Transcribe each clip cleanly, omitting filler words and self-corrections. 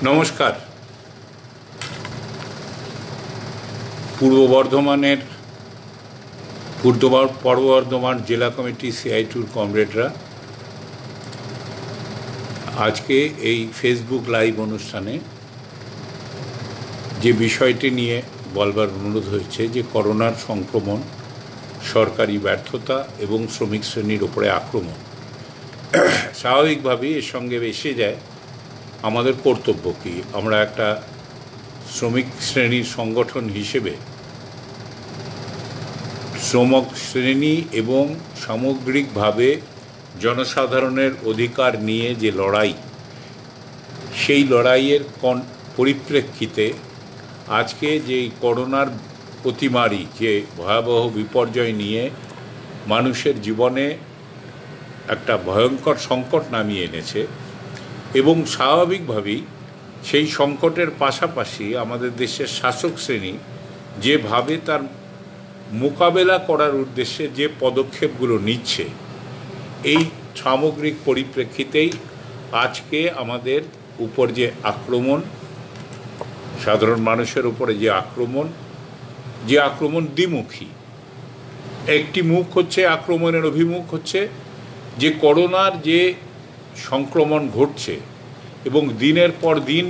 নমস্কার। পূর্ব বর্ধমানের পূর্ব বর্ধমান জেলা কমিটি সিআই2-র কমরেডরা আজকে এই ফেসবুক লাইভ অনুষ্ঠানে যে বিষয়টি নিয়ে বলবার অনুরোধ হয়েছে যে করোনার সংক্রমণ, সরকারি ব্যর্থতা এবং শ্রমিক শ্রেণীর ওপরে আক্রমণ, স্বাভাবিকভাবেই এর সঙ্গে এসে যায় আমাদের কর্তব্য কি। আমরা একটা শ্রমিক শ্রেণীর সংগঠন হিসেবে শ্রমিক শ্রেণী এবং সামগ্রিকভাবে জনসাধারণের অধিকার নিয়ে যে লড়াই, সেই লড়াইয়ের পরিপ্রেক্ষিতে আজকে যে করোনার অতিমারি যে ভয়াবহ বিপর্যয় নিয়ে মানুষের জীবনে একটা ভয়ঙ্কর সংকট নামিয়ে এনেছে, এবং স্বাভাবিকভাবেই সেই সংকটের পাশাপাশি আমাদের দেশের শাসক শ্রেণী যেভাবে তার মোকাবেলা করার উদ্দেশ্যে যে পদক্ষেপগুলো নিচ্ছে, এই সামগ্রিক পরিপ্রেক্ষিতেই আজকে আমাদের উপর যে আক্রমণ, সাধারণ মানুষের উপরে যে আক্রমণ দ্বিমুখী। একটি মুখ হচ্ছে আক্রমণের অভিমুখ হচ্ছে যে করোনার যে সংক্রমণ ঘটছে এবং দিনের পর দিন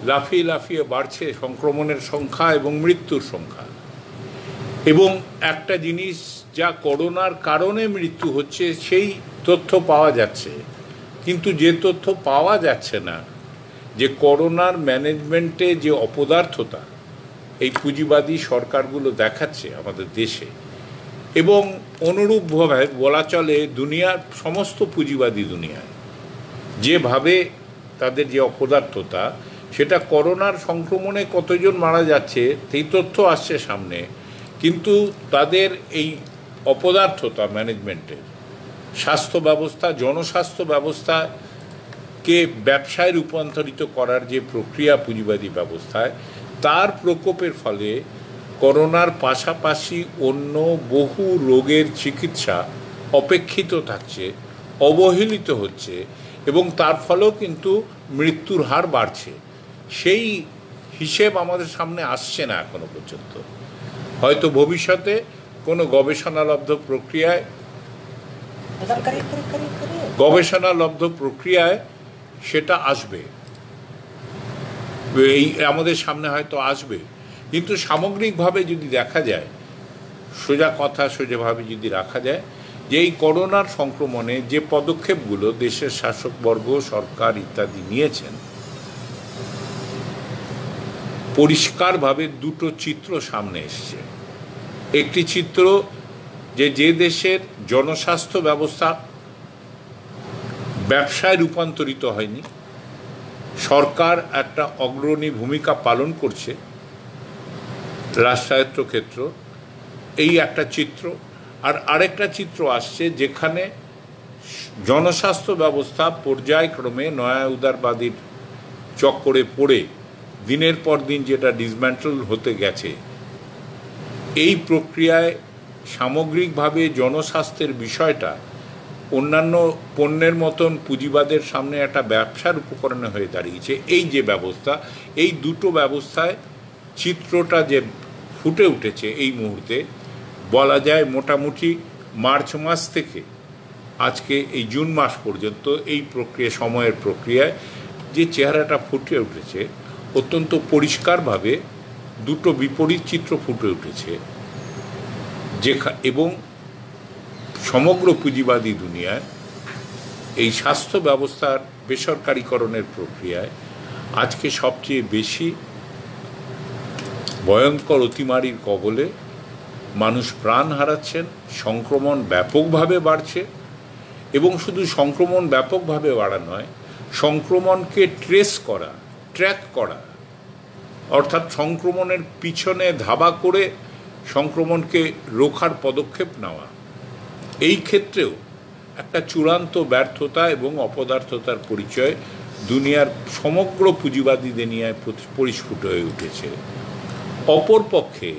লাফিয়ে লাফিয়ে বাড়ছে সংক্রমণের সংখ্যা এবং মৃত্যুর সংখ্যা। এবং একটা জিনিস, যা করোনার কারণে মৃত্যু হচ্ছে সেই তথ্য পাওয়া যাচ্ছে, কিন্তু যে তথ্য পাওয়া যাচ্ছে না যে করোনার ম্যানেজমেন্টে যে অপদার্থতা এই পুঁজিবাদী সরকারগুলো দেখাচ্ছে আমাদের দেশে, এবং অনুরূপভাবে বলা চলে দুনিয়ার সমস্ত পুঁজিবাদী দুনিয়ায় যেভাবে তাদের যে অপদার্থতা, সেটা করোনার সংক্রমণে কতজন মারা যাচ্ছে সেই তথ্য আসছে সামনে, কিন্তু তাদের এই অপদার্থতা ম্যানেজমেন্টের স্বাস্থ্য ব্যবস্থা, জনস্বাস্থ্য ব্যবস্থাকে ব্যবসায় রূপান্তরিত করার যে প্রক্রিয়া পুঁজিবাদী ব্যবস্থায়, তার প্রকোপের ফলে করোনার পাশাপাশি অন্য বহু রোগের চিকিৎসা অপেক্ষিত থাকছে, অবহেলিত হচ্ছে, এবং তার ফলেও কিন্তু মৃত্যুর হার বাড়ছে। সেই হিসেব আমাদের সামনে আসছে না এখনো পর্যন্ত। হয়তো ভবিষ্যতে কোনো গবেষণালব্ধ প্রক্রিয়ায় সেটা আসবে, এই আমাদের সামনে হয়তো আসবে। কিন্তু সামগ্রিকভাবে যদি দেখা যায়, সোজাভাবে যদি রাখা যায় যে এই করোনার সংক্রমণে যে পদক্ষেপগুলো দেশের শাসকবর্গ, সরকার ইত্যাদি নিয়েছেন, পরিষ্কারভাবে দুটো চিত্র সামনে এসছে। একটি চিত্র যে দেশের জনস্বাস্থ্য ব্যবস্থা ব্যবসায় রূপান্তরিত হয়নি, সরকার একটা অগ্রণী ভূমিকা পালন করছে, রাষ্ট্রায়ত্ত ক্ষেত্র, এই একটা চিত্র। আর আরেকটা চিত্র আসছে যেখানে জনস্বাস্থ্য ব্যবস্থা পর্যায়ক্রমে নয়া উদারবাদীর চক্করে পড়ে দিনের পর দিন যেটা ডিসম্যান্টল হতে গেছে, এই প্রক্রিয়ায় সামগ্রিকভাবে জনস্বাস্থ্যের বিষয়টা অন্যান্য পণ্যের মতন পুঁজিবাদের সামনে একটা ব্যবসার উপকরণে হয়ে দাঁড়িয়েছে। এই যে ব্যবস্থা, এই দুটো ব্যবস্থায় চিত্রটা যে ফুটে উঠেছে এই মুহূর্তে, বলা যায় মোটামুটি মার্চ মাস থেকে আজকে এই জুন মাস পর্যন্ত এই সময়ের প্রক্রিয়ায় যে চেহারাটা ফুটে উঠেছে, অত্যন্ত পরিষ্কারভাবে দুটো বিপরীত চিত্র ফুটে উঠেছে। এবং সমগ্র পুঁজিবাদী দুনিয়ায় এই স্বাস্থ্য ব্যবস্থার বেসরকারীকরণের প্রক্রিয়ায় আজকে সবচেয়ে বেশি ভয়ঙ্কর অতিমারির কবলে মানুষ প্রাণ হারাচ্ছেন, সংক্রমণ ব্যাপকভাবে বাড়ছে, এবং শুধু সংক্রমণ ব্যাপকভাবে বাড়া নয়, সংক্রমণকে ট্র্যাক করা, অর্থাৎ সংক্রমণের পিছনে ধাবা করে সংক্রমণকে রোখার পদক্ষেপ নেওয়া, এই ক্ষেত্রেও একটা চূড়ান্ত ব্যর্থতা এবং অপদার্থতার পরিচয় দুনিয়ার সমগ্র পুঁজিবাদী দুনিয়ায় পরিস্ফুট হয়ে উঠেছে। অপরপক্ষে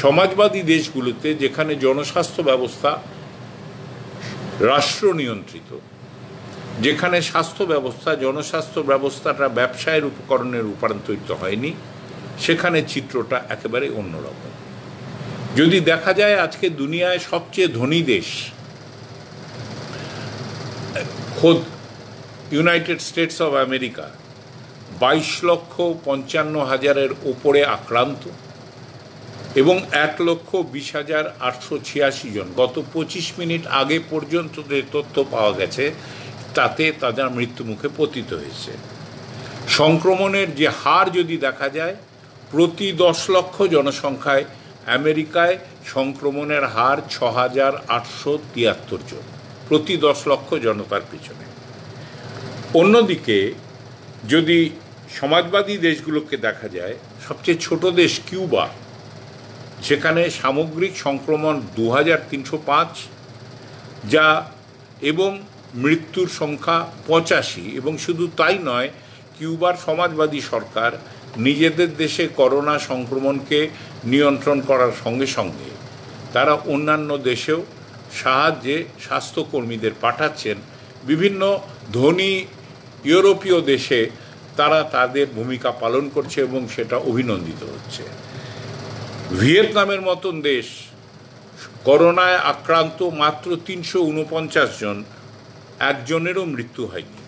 সমাজবাদী দেশগুলোতে, যেখানে জনস্বাস্থ্য ব্যবস্থা রাষ্ট্র নিয়ন্ত্রিত, যেখানে স্বাস্থ্য ব্যবস্থা, জনস্বাস্থ্য ব্যবস্থাটা ব্যবসায়ের উপকরণে রূপান্তরিত হয়নি, সেখানে চিত্রটা একেবারে অন্যরকম। যদি দেখা যায় আজকে দুনিয়ায় সবচেয়ে ধনী দেশ খোদ ইউনাইটেড স্টেটস অফ আমেরিকা 22,55,000-এর ওপরে আক্রান্ত এবং 1,20,886 জন গত 25 মিনিট আগে পর্যন্ত যে তথ্য পাওয়া গেছে তাতে তাদের মৃত্যুমুখে পতিত হয়েছে। সংক্রমণের যে হার যদি দেখা যায়, প্রতি 10 লক্ষ জনসংখ্যায় আমেরিকায় সংক্রমণের হার 6,873 জন প্রতি 10 লক্ষ জনতার পিছনে। অন্যদিকে যদি সমাজবাদী দেশগুলোকে দেখা যায়, সবচেয়ে ছোট দেশ কিউবা, যেখানে সামগ্রিক সংক্রমণ 2,305 যা এবং মৃত্যুর সংখ্যা 85, এবং শুধু তাই নয়, কিউবার সমাজবাদী সরকার নিজেদের দেশে করোনা সংক্রমণকে নিয়ন্ত্রণ করার সঙ্গে সঙ্গে তারা অন্যান্য দেশেও সাহায্যে স্বাস্থ্যকর্মীদের পাঠাচ্ছেন। বিভিন্ন ধনী ইউরোপীয় দেশে তারা তাদের ভূমিকা পালন করছে এবং সেটা অভিনন্দিত হচ্ছে। ভিয়েতনামের মতন দেশ করোনায় আক্রান্ত মাত্র 349 জন, একজনেরও মৃত্যু হয়নি।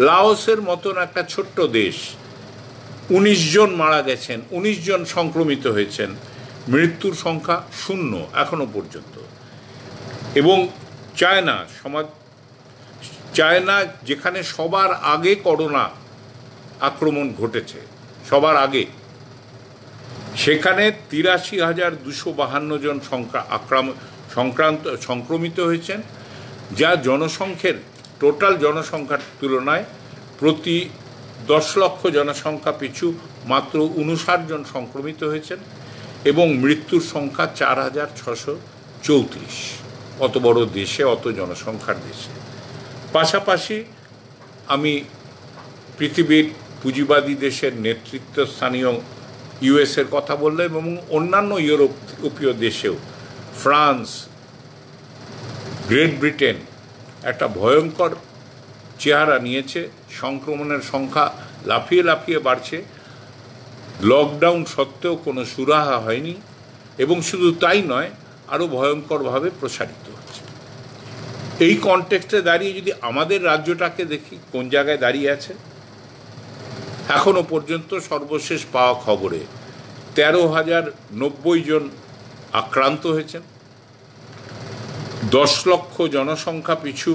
লাওসের মতন একটা ছোট্ট দেশ 19 জন মারা গেছেন, 19 জন সংক্রমিত হয়েছেন, মৃত্যুর সংখ্যা 0 এখনো পর্যন্ত। এবং চায়না যেখানে সবার আগে করোনা আক্রমণ ঘটেছে, সবার আগে, সেখানে 83,252 জন সংক্রমিত হয়েছেন, যা জনসংখ্যার টোটাল জনসংখ্যার তুলনায় প্রতি 10 লক্ষ জনসংখ্যা পিছু মাত্র 59 জন সংক্রমিত হয়েছেন এবং মৃত্যুর সংখ্যা 4,634। অত বড় দেশে, অত জনসংখ্যার দেশে। পাশাপাশি আমি পৃথিবীর পুঁজিবাদী দেশের নেতৃত্বস্থানীয় ইউএসের কথা বললাম এবং অন্যান্য ইউরোপীয় দেশেও, ফ্রান্স, গ্রেট ব্রিটেন একটা ভয়ঙ্কর চেহারা নিয়েছে। সংক্রমণের সংখ্যা লাফিয়ে লাফিয়ে বাড়ছে, লকডাউন সত্ত্বেও কোনো সুরাহা হয়নি এবং শুধু তাই নয়, আরও ভয়ঙ্করভাবে প্রসারিত হচ্ছে। এই কনটেক্সটে দাঁড়িয়ে যদি আমাদের রাজ্যটাকে দেখি কোন জায়গায় দাঁড়িয়ে আছে, এখনো পর্যন্ত সর্বশেষ পাওয়া খবরে 13,090 জন আক্রান্ত হয়েছেন, 10 লক্ষ জনসংখ্যা পিছু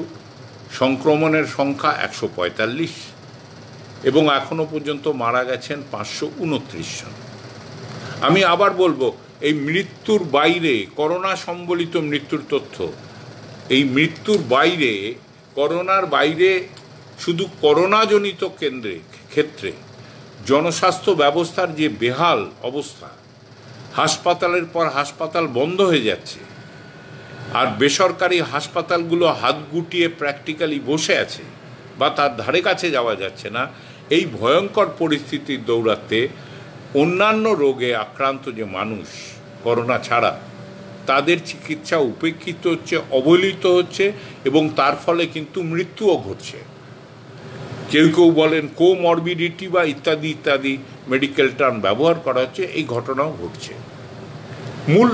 সংক্রমণের সংখ্যা 145 এবং এখনো পর্যন্ত মারা গেছেন 529 জন। আমি আবার বলবো, এই মৃত্যুর বাইরে, করোনা সম্বলিত মৃত্যুর তথ্য, এই মৃত্যুর বাইরে, করোনার বাইরে শুধু করোনাজনিত ক্ষেত্রে জনস্বাস্থ্য ব্যবস্থার যে বেহাল অবস্থা, হাসপাতালের পর হাসপাতাল বন্ধ হয়ে যাচ্ছে আর বেসরকারি হাসপাতালগুলো হাত গুটিয়ে প্র্যাকটিক্যালি বসে আছে বা তার ধারে কাছে যাওয়া যাচ্ছে না, এই ভয়ঙ্কর পরিস্থিতির দৌড়াতে অন্যান্য রোগে আক্রান্ত যে মানুষ করোনা ছাড়া, তাদের চিকিৎসা উপেক্ষিত হচ্ছে, অবহেলিত হচ্ছে এবং তার ফলে কিন্তু মৃত্যুও ঘটছে। কেউ কেউ বলেন কোমরবিডিটি বা ইত্যাদি ইত্যাদি মেডিকেল টার্ম ব্যবহার করা হচ্ছে, এই ঘটনাও ঘটছে। মূল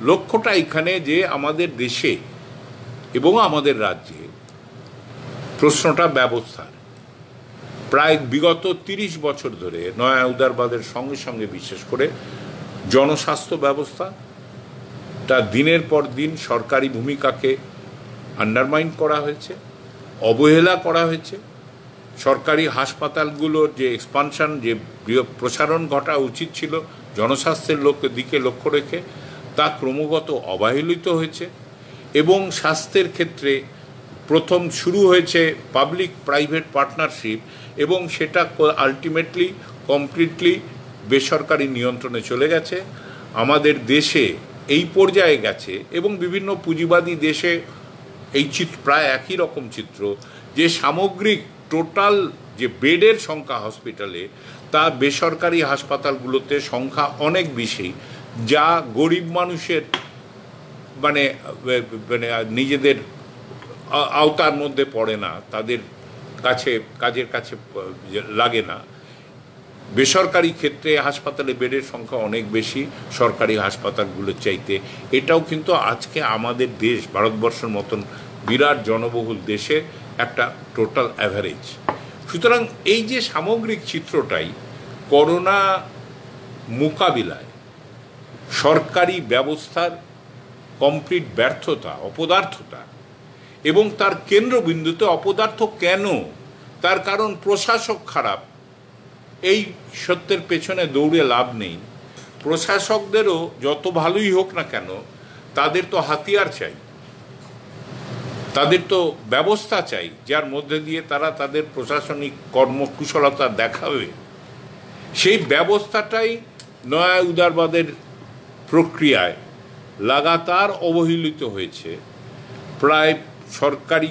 লক্ষ্যটা এখানে যে আমাদের দেশে এবং আমাদের রাজ্যে প্রশ্নটা ব্যবস্থার। প্রায় বিগত 30 বছর ধরে নয়া উদারবাদের সঙ্গে সঙ্গে বিশেষ করে জনস্বাস্থ্য ব্যবস্থাটা দিনের পর দিন সরকারি ভূমিকাকে আন্ডারমাইন করা হয়েছে, অবহেলা করা হয়েছে। সরকারি হাসপাতালগুলোর যে এক্সপানশন, যে প্রসারণ ঘটা উচিত ছিল জনস্বাস্থ্যের দিকে লক্ষ্য রেখে, তা ক্রমাগত অবহেলিত হয়েছে এবং স্বাস্থ্যের ক্ষেত্রে প্রথম শুরু হয়েছে পাবলিক প্রাইভেট পার্টনারশিপ এবং সেটা আলটিমেটলি কমপ্লিটলি বেসরকারি নিয়ন্ত্রণে চলে গেছে। আমাদের দেশে এই পর্যায়ে গেছে এবং বিভিন্ন পুঁজিবাদী দেশে এই প্রায় একই রকম চিত্র, যে সামগ্রিক টোটাল যে বেডের সংখ্যা হসপিটালে, তা বেসরকারি হাসপাতালগুলোতে সংখ্যা অনেক বেশি, যা গরিব মানুষের মানে নিজেদের আওতার মধ্যে পড়ে না, তাদের কাছে কাজের কাছে লাগে না। বেসরকারি ক্ষেত্রে হাসপাতালে বেডের সংখ্যা অনেক বেশি সরকারি হাসপাতালগুলোর চাইতে। এটাও কিন্তু আজকে আমাদের দেশ, ভারতবর্ষের মতন বিরাট জনবহুল দেশে একটা টোটাল অ্যাভারেজ। সুতরাং এই যে সামগ্রিক চিত্রটাই করোনা মোকাবিলায় সরকারি ব্যবস্থার কমপ্লিট ব্যর্থতা, অপদার্থতা, এবং তার কেন্দ্রবিন্দুতে অপদার্থ কেন, তার কারণ প্রশাসক খারাপ। এই সত্যের পেছনে দৌড়ে লাভ নেই। প্রশাসকদেরও যত ভালোই হোক না কেন, তাদের তো হাতিয়ার চাই, তাদের তো ব্যবস্থা চাই, যার মধ্যে দিয়ে তারা তাদের প্রশাসনিক কর্মকুশলতা দেখাবে। সেই ব্যবস্থাটাই নয়া উদারবাদের প্রক্রিয়ায় লাগাতার অবহেলিত হয়েছে। প্রায় সরকারি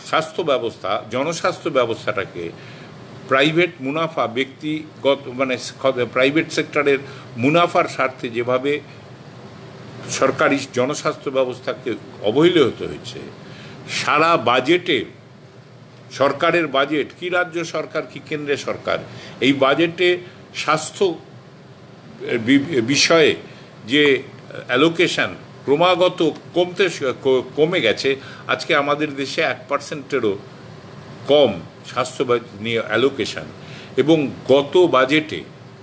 স্বাস্থ্য ব্যবস্থা, জনস্বাস্থ্য ব্যবস্থাটাকে প্রাইভেট মুনাফা, ব্যক্তিগত প্রাইভেট সেক্টরের মুনাফার স্বার্থে যেভাবে সরকারি জনস্বাস্থ্য ব্যবস্থাকে অবহেলিত হয়েছে, সারা বাজেটে সরকারের বাজেট, কি রাজ্য সরকার কি কেন্দ্রের সরকার, এই বাজেটে স্বাস্থ্য বিষয়ে যে অ্যালোকেশন ক্রমাগত কমে গেছে। আজকে আমাদের দেশে 1%-এরও কম স্বাস্থ্য নিয়ে অ্যালোকেশন। এবং গত বাজেটে,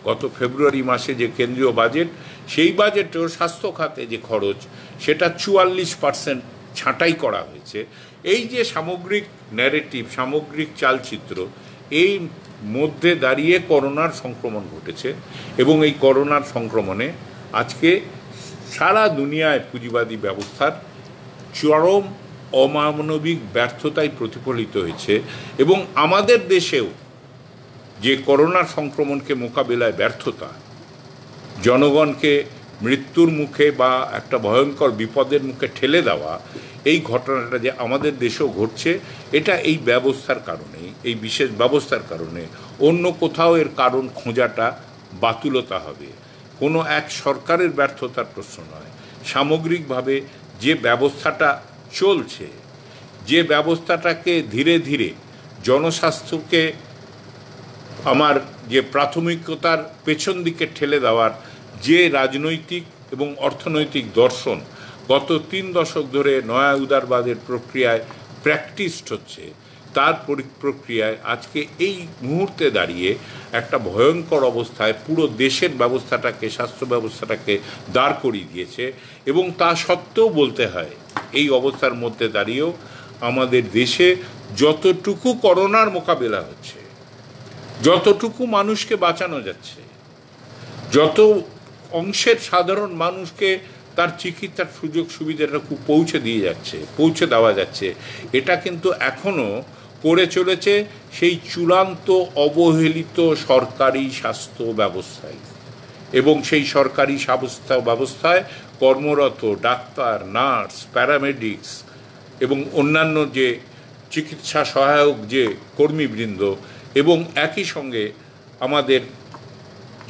গত ফেব্রুয়ারি মাসে যে কেন্দ্রীয় বাজেট, সেই বাজেটেও স্বাস্থ্য খাতে যে খরচ, সেটা 44% ছাঁটাই করা হয়েছে। এই যে সামগ্রিক ন্যারেটিভ, সামগ্রিক চালচিত্র, এই মধ্যে দাঁড়িয়ে করোনার সংক্রমণ ঘটেছে। এবং এই করোনার সংক্রমণে আজকে সারা দুনিয়ায় পুঁজিবাদী ব্যবস্থার চরম অমানবিক ব্যর্থতায় প্রতিফলিত হয়েছে। এবং আমাদের দেশেও যে করোনার সংক্রমণকে মোকাবিলায় ব্যর্থতা, জনগণকে মৃত্যুর মুখে বা একটা ভয়ঙ্কর বিপদের মুখে ঠেলে দেওয়া, এই ঘটনাটা যে আমাদের দেশেও ঘটছে, এটা এই ব্যবস্থার কারণে, এই বিশেষ ব্যবস্থার কারণে। অন্য কোথাও এর কারণ খোঁজাটা বাতুলতা হবে। কোনো এক সরকারের ব্যর্থতার প্রশ্ন নয়। সামগ্রিকভাবে যে ব্যবস্থাটা চলছে, যে ব্যবস্থাটাকে ধীরে ধীরে জনস্বাস্থ্যকে আমার যে প্রাথমিকতার পেছন দিকে ঠেলে দেওয়ার যে রাজনৈতিক এবং অর্থনৈতিক দর্শন গত 3 দশক ধরে নয়া উদারবাদের প্রক্রিয়ায় প্র্যাকটিসড হচ্ছে, তার প্রক্রিয়ায় আজকে এই মুহূর্তে দাঁড়িয়ে একটা ভয়ঙ্কর অবস্থায় পুরো দেশের ব্যবস্থাটাকে, স্বাস্থ্য ব্যবস্থাটাকে দাঁড় করিয়ে দিয়েছে। এবং তা সত্ত্বেও বলতে হয়, এই অবস্থার মধ্যে দাঁড়িয়েও আমাদের দেশে যতটুকু করোনার মোকাবেলা হচ্ছে, যতটুকু মানুষকে বাঁচানো যাচ্ছে, যত অংশের সাধারণ মানুষকে তার চিকিৎসার সুযোগ সুবিধাটুকু পৌঁছে দেওয়া যাচ্ছে, এটা কিন্তু এখনও করে চলেছে সেই চূড়ান্ত অবহেলিত সরকারি স্বাস্থ্য ব্যবস্থায়। এবং সেই সরকারি স্বাস্থ্য ব্যবস্থায় কর্মরত ডাক্তার, নার্স, প্যারামেডিক্স এবং অন্যান্য যে চিকিৎসা সহায়ক যে কর্মীবৃন্দ, এবং একই সঙ্গে আমাদের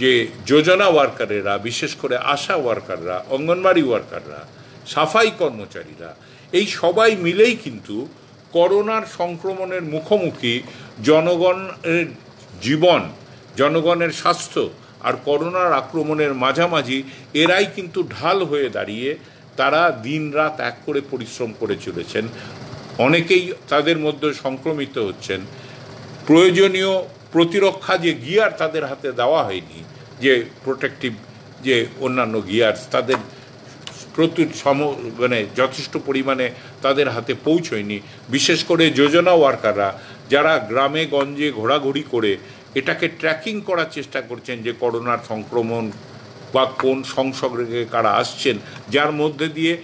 যে যোজনা ওয়ার্কারেরা, বিশেষ করে আশা ওয়ার্কাররা, অঙ্গনবাড়ি ওয়ার্কাররা, সাফাই কর্মচারীরা, এই সবাই মিলেই কিন্তু করোনার সংক্রমণের মুখোমুখি জনগণের জীবন, জনগণের স্বাস্থ্য আর করোনার আক্রমণের মাঝামাঝি এরাই কিন্তু ঢাল হয়ে দাঁড়িয়ে তারা দিন রাত এক করে পরিশ্রম করে চলেছেন। অনেকেই তাদের মধ্যে সংক্রমিত হচ্ছেন। প্রয়োজনীয় প্রতিরক্ষা যে গিয়ার তাদের হাতে দেওয়া হয়নি, যে প্রোটেক্টিভ যে অন্যান্য গিয়ার্স, তাদের যথেষ্ট পরিমাণে তাদের হাতে পৌঁছয়নি। বিশেষ করে যোজনা ওয়ার্কাররা যারা গ্রামে গঞ্জে ঘোরাঘুরি করে এটাকে ট্র্যাকিং করার চেষ্টা করছেন যে করোনার সংক্রমণ বা কোন সংসর্গে কারা আসছেন, যার মধ্যে দিয়ে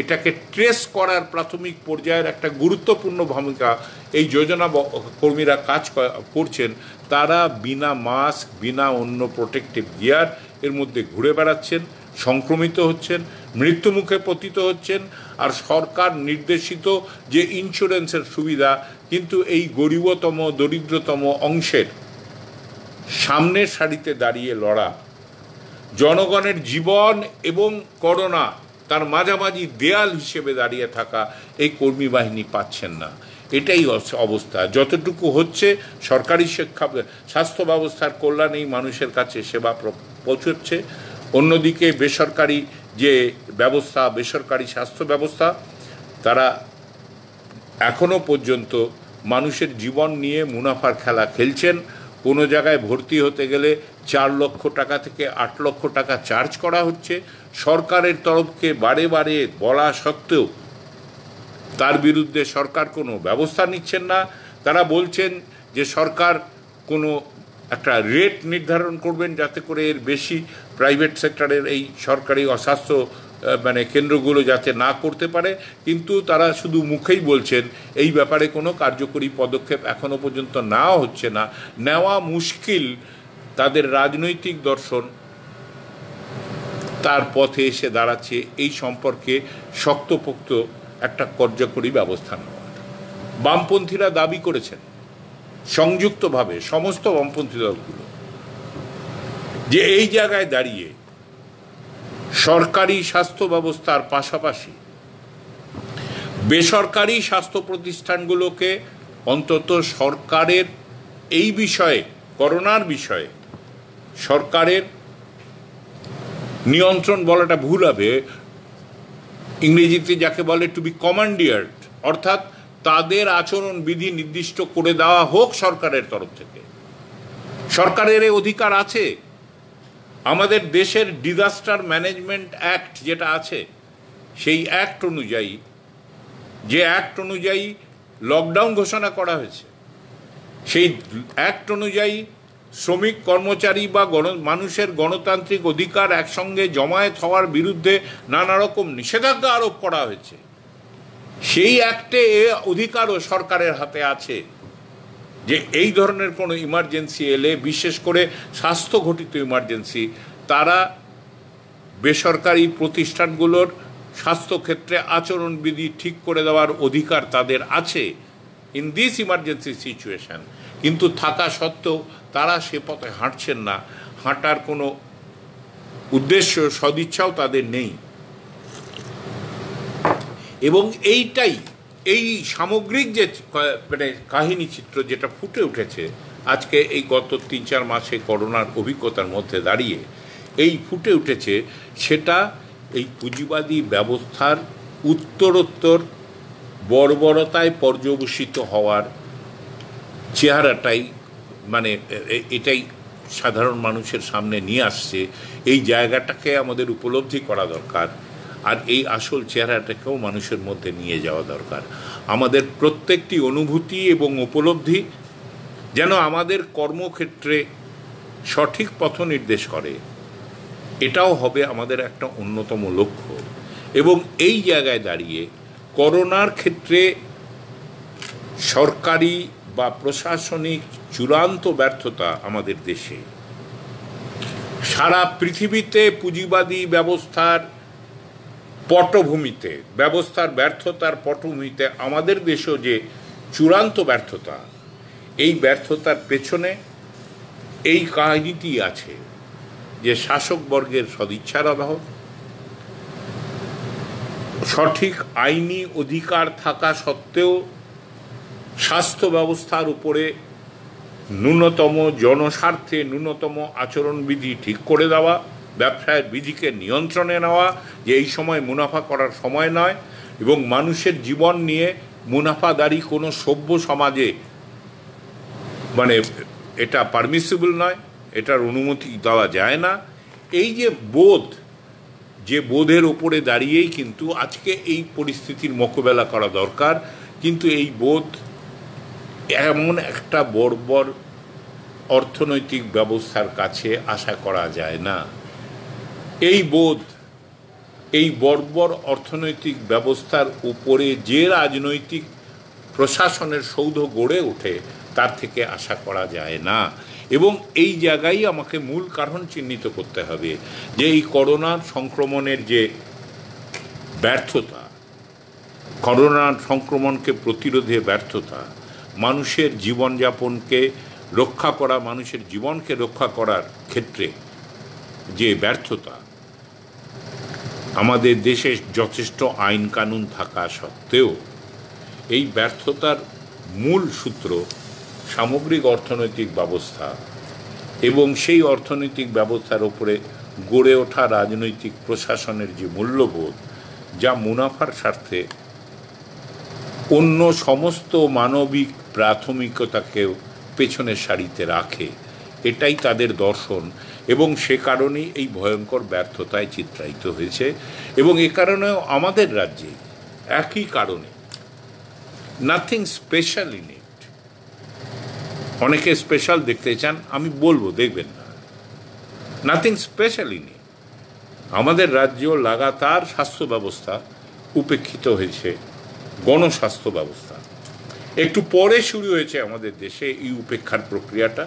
এটাকে ট্রেস করার প্রাথমিক পর্যায়ের একটা গুরুত্বপূর্ণ ভূমিকা এই যোজনা কর্মীরা কাজ করছেন। তারা বিনা মাস্ক, বিনা অন্য প্রোটেক্টিভ গিয়ার এর মধ্যে ঘুরে বেড়াচ্ছেন, সংক্রমিত হচ্ছেন, মৃত্যুমুখে পতিত হচ্ছেন। আর সরকার নির্দেশিত যে ইন্স্যুরেন্সের সুবিধা কিন্তু এই গরিবতম, দরিদ্রতম অংশের সামনের সারিতে দাঁড়িয়ে লড়া, জনগণের জীবন এবং করোনা তার মাঝামাঝি দেয়াল হিসেবে দাঁড়িয়ে থাকা এই কর্মী বাহিনী পাচ্ছেন না। এটাই অবস্থা। যতটুকু হচ্ছে সরকারি স্বাস্থ্য ব্যবস্থার কল্যাণেই মানুষের কাছে সেবা পৌঁছচ্ছে, অন্যদিকে বেসরকারি যে ব্যবস্থা, বেসরকারি স্বাস্থ্য ব্যবস্থা, তারা এখনও পর্যন্ত মানুষের জীবন নিয়ে মুনাফার খেলা খেলছেন। কোনো জায়গায় ভর্তি হতে গেলে 4 লক্ষ টাকা থেকে 8 লক্ষ টাকা চার্জ করা হচ্ছে। সরকারের তরফকে বারে বারে বলা সত্ত্বেও তার বিরুদ্ধে সরকার কোনো ব্যবস্থা নিচ্ছেন না। তারা বলছেন যে সরকার কোনো একটা রেট নির্ধারণ করবেন যাতে করে এর বেশি প্রাইভেট সেক্টরের এই সরকারি অস্বাস্থ্য কেন্দ্রগুলো যাতে না করতে পারে, কিন্তু তারা শুধু মুখেই বলছেন। এই ব্যাপারে কোনো কার্যকরী পদক্ষেপ এখনও পর্যন্ত নেওয়া হচ্ছে না, নেওয়া মুশকিল। তাদের রাজনৈতিক দর্শন তার পথে এসে দাঁড়াচ্ছে এই সম্পর্কে শক্তপোক্ত একটা কার্যকরী ব্যবস্থা নেওয়ার। বামপন্থীরা দাবি করেছেন সংযুক্তভাবে, সমস্ত বামপন্থী দলগুলো, যে এই জায়গায় দাঁড়িয়ে সরকারি স্বাস্থ্য ব্যবস্থার পাশাপাশি বেসরকারি স্বাস্থ্য প্রতিষ্ঠানগুলোকে অন্তত সরকারের এই বিষয়ে, করোনার বিষয়ে সরকারের নিয়ন্ত্রণ বলাটা ভুল হবে, ইংরেজিতে যাকে বলে টু বি কমান্ডিয়ার্ড, অর্থাৎ তাদের আচরণ বিধি নির্দিষ্ট করে দেওয়া হোক সরকারের তরফ থেকে। সরকারের এই অধিকার আছে। আমাদের দেশের ডিজাস্টার ম্যানেজমেন্ট অ্যাক্ট যেটা আছে, সেই অ্যাক্ট অনুযায়ী, যে অ্যাক্ট অনুযায়ী লকডাউন ঘোষণা করা হয়েছে, সেই অ্যাক্ট অনুযায়ী শ্রমিক, কর্মচারী বা মানুষের গণতান্ত্রিক অধিকার একসঙ্গে জমায়েত হওয়ার বিরুদ্ধে নানা রকম নিষেধাজ্ঞা আরোপ করা হয়েছে। সেই অ্যাক্টে এ অধিকারও সরকারের হাতে আছে যে এই ধরনের কোনো ইমার্জেন্সি এলে, বিশেষ করে স্বাস্থ্য ঘটিত ইমার্জেন্সি, তারা বেসরকারি প্রতিষ্ঠানগুলোর স্বাস্থ্যক্ষেত্রে আচরণবিধি ঠিক করে দেওয়ার অধিকার তাদের আছে ইন দিস ইমার্জেন্সি সিচুয়েশন। কিন্তু থাকা সত্ত্বেও তারা সে পথে হাঁটছেন না, হাঁটার কোনো উদ্দেশ্য, সদিচ্ছাও তাদের নেই। এবং এইটাই, এই সামগ্রিক যে কাহিনী চিত্র যেটা ফুটে উঠেছে আজকে এই গত 3-4 মাসে করোনার অভিজ্ঞতার মধ্যে দাঁড়িয়ে এই ফুটে উঠেছে, সেটা এই পুঁজিবাদী ব্যবস্থার উত্তরোত্তর বর্বরতায় পর্যবসিত হওয়ার চেহারাটাই, এটাই সাধারণ মানুষের সামনে নিয়ে আসছে। এই জায়গাটাকে আমাদের উপলব্ধি করা দরকার, আর এই আসল চেহারাটাকেও মানুষের মধ্যে নিয়ে যাওয়া দরকার। আমাদের প্রত্যেকটি অনুভূতি এবং উপলব্ধি যেন আমাদের কর্মক্ষেত্রে সঠিক পথ নির্দেশ করে, এটাও হবে আমাদের একটা অন্যতম লক্ষ্য। এবং এই জায়গায় দাঁড়িয়ে করোনার ক্ষেত্রে সরকারি বা প্রশাসনিক চূড়ান্ত ব্যর্থতা আমাদের দেশে, সারা পৃথিবীতে পুঁজিবাদী ব্যবস্থার পটভূমিতে, ব্যবস্থার ব্যর্থতার পটভূমিতে আমাদের দেশেও যে চূড়ান্ত ব্যর্থতা, এই ব্যর্থতার পেছনে এই কাহিনীটি আছে যে শাসকবর্গের সদিচ্ছার অভাব, সঠিক আইনি অধিকার থাকা সত্ত্বেও স্বাস্থ্য ব্যবস্থার উপরে ন্যূনতম জনস্বার্থে ন্যূনতম আচরণবিধি ঠিক করে দেওয়া, ব্যবসায়ের বিধিকে নিয়ন্ত্রণে নেওয়া, যে এই সময় মুনাফা করার সময় নয়, এবং মানুষের জীবন নিয়ে মুনাফাদারি কোনো সভ্য সমাজে এটা পারমিসিবল নয়, এটার অনুমতি দেওয়া যায় না। এই যে বোধ, যে বোধের ওপরে দাঁড়িয়েই কিন্তু আজকে এই পরিস্থিতির মোকাবেলা করা দরকার। কিন্তু এই বোধ এমন একটা বর্বর অর্থনৈতিক ব্যবস্থার কাছে আশা করা যায় না। এই বোধ, এই বর্বর অর্থনৈতিক ব্যবস্থার উপরে যে রাজনৈতিক প্রশাসনের সৌধ গড়ে ওঠে তার থেকে আশা করা যায় না। এবং এই জায়গায় আমাকে মূল কারণ চিহ্নিত করতে হবে যে এই করোনার সংক্রমণের যে ব্যর্থতা, করোনার সংক্রমণকে প্রতিরোধে ব্যর্থতা, মানুষের জীবনযাপনকে রক্ষা করা, মানুষের জীবনকে রক্ষা করার ক্ষেত্রে যে ব্যর্থতা, আমাদের দেশে যথেষ্ট আইন কানুন থাকা সত্ত্বেও এই ব্যর্থতার মূল সূত্র সামগ্রিক অর্থনৈতিক ব্যবস্থা এবং সেই অর্থনৈতিক ব্যবস্থার উপরে গড়ে ওঠা রাজনৈতিক প্রশাসনের যে মূল্যবোধ, যা মুনাফার স্বার্থে অন্য সমস্ত মানবিক প্রাথমিকতাকেও পেছনের সারিতে রাখে, এটাই তাদের দর্শন এবং সে কারণেই এই ভয়ঙ্কর ব্যর্থতায় চিত্রায়িত হয়েছে। এবং এ কারণেও আমাদের রাজ্যে একই কারণে, নাথিং স্পেশাল ইন ইট, অনেকে স্পেশাল দেখতে চান, আমি বলবো দেখবেন না, নাথিং স্পেশাল ইন ইট। আমাদের রাজ্য লাগাতার স্বাস্থ্য ব্যবস্থা উপেক্ষিত হয়েছে, গণস্বাস্থ্য ব্যবস্থা একটু পরে শুরু হয়েছে আমাদের দেশে এই উপেক্ষার প্রক্রিয়াটা।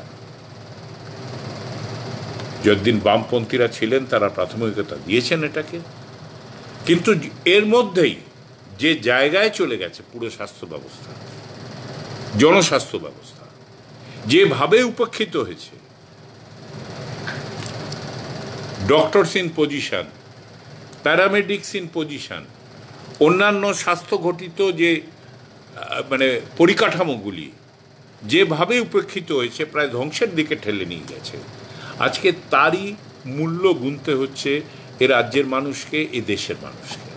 যতদিন বামপন্থীরা ছিলেন তারা প্রাথমিকতা দিয়েছেন এটাকে, কিন্তু এর মধ্যেই যে জায়গায় চলে গেছে পুরো স্বাস্থ্য ব্যবস্থা, জনস্বাস্থ্য ব্যবস্থা যেভাবে উপেক্ষিত হয়েছে, doctors in position, paramedics in position, অন্যান্য স্বাস্থ্য ঘটিত যে পরিকাঠামোগুলি যেভাবে উপেক্ষিত হয়েছে, প্রায় ধ্বংসের দিকে ঠেলে নিয়ে গেছে। আজকে তারই মূল্য গুনতে হচ্ছে এ রাজ্যের মানুষকে, এ দেশের মানুষকে।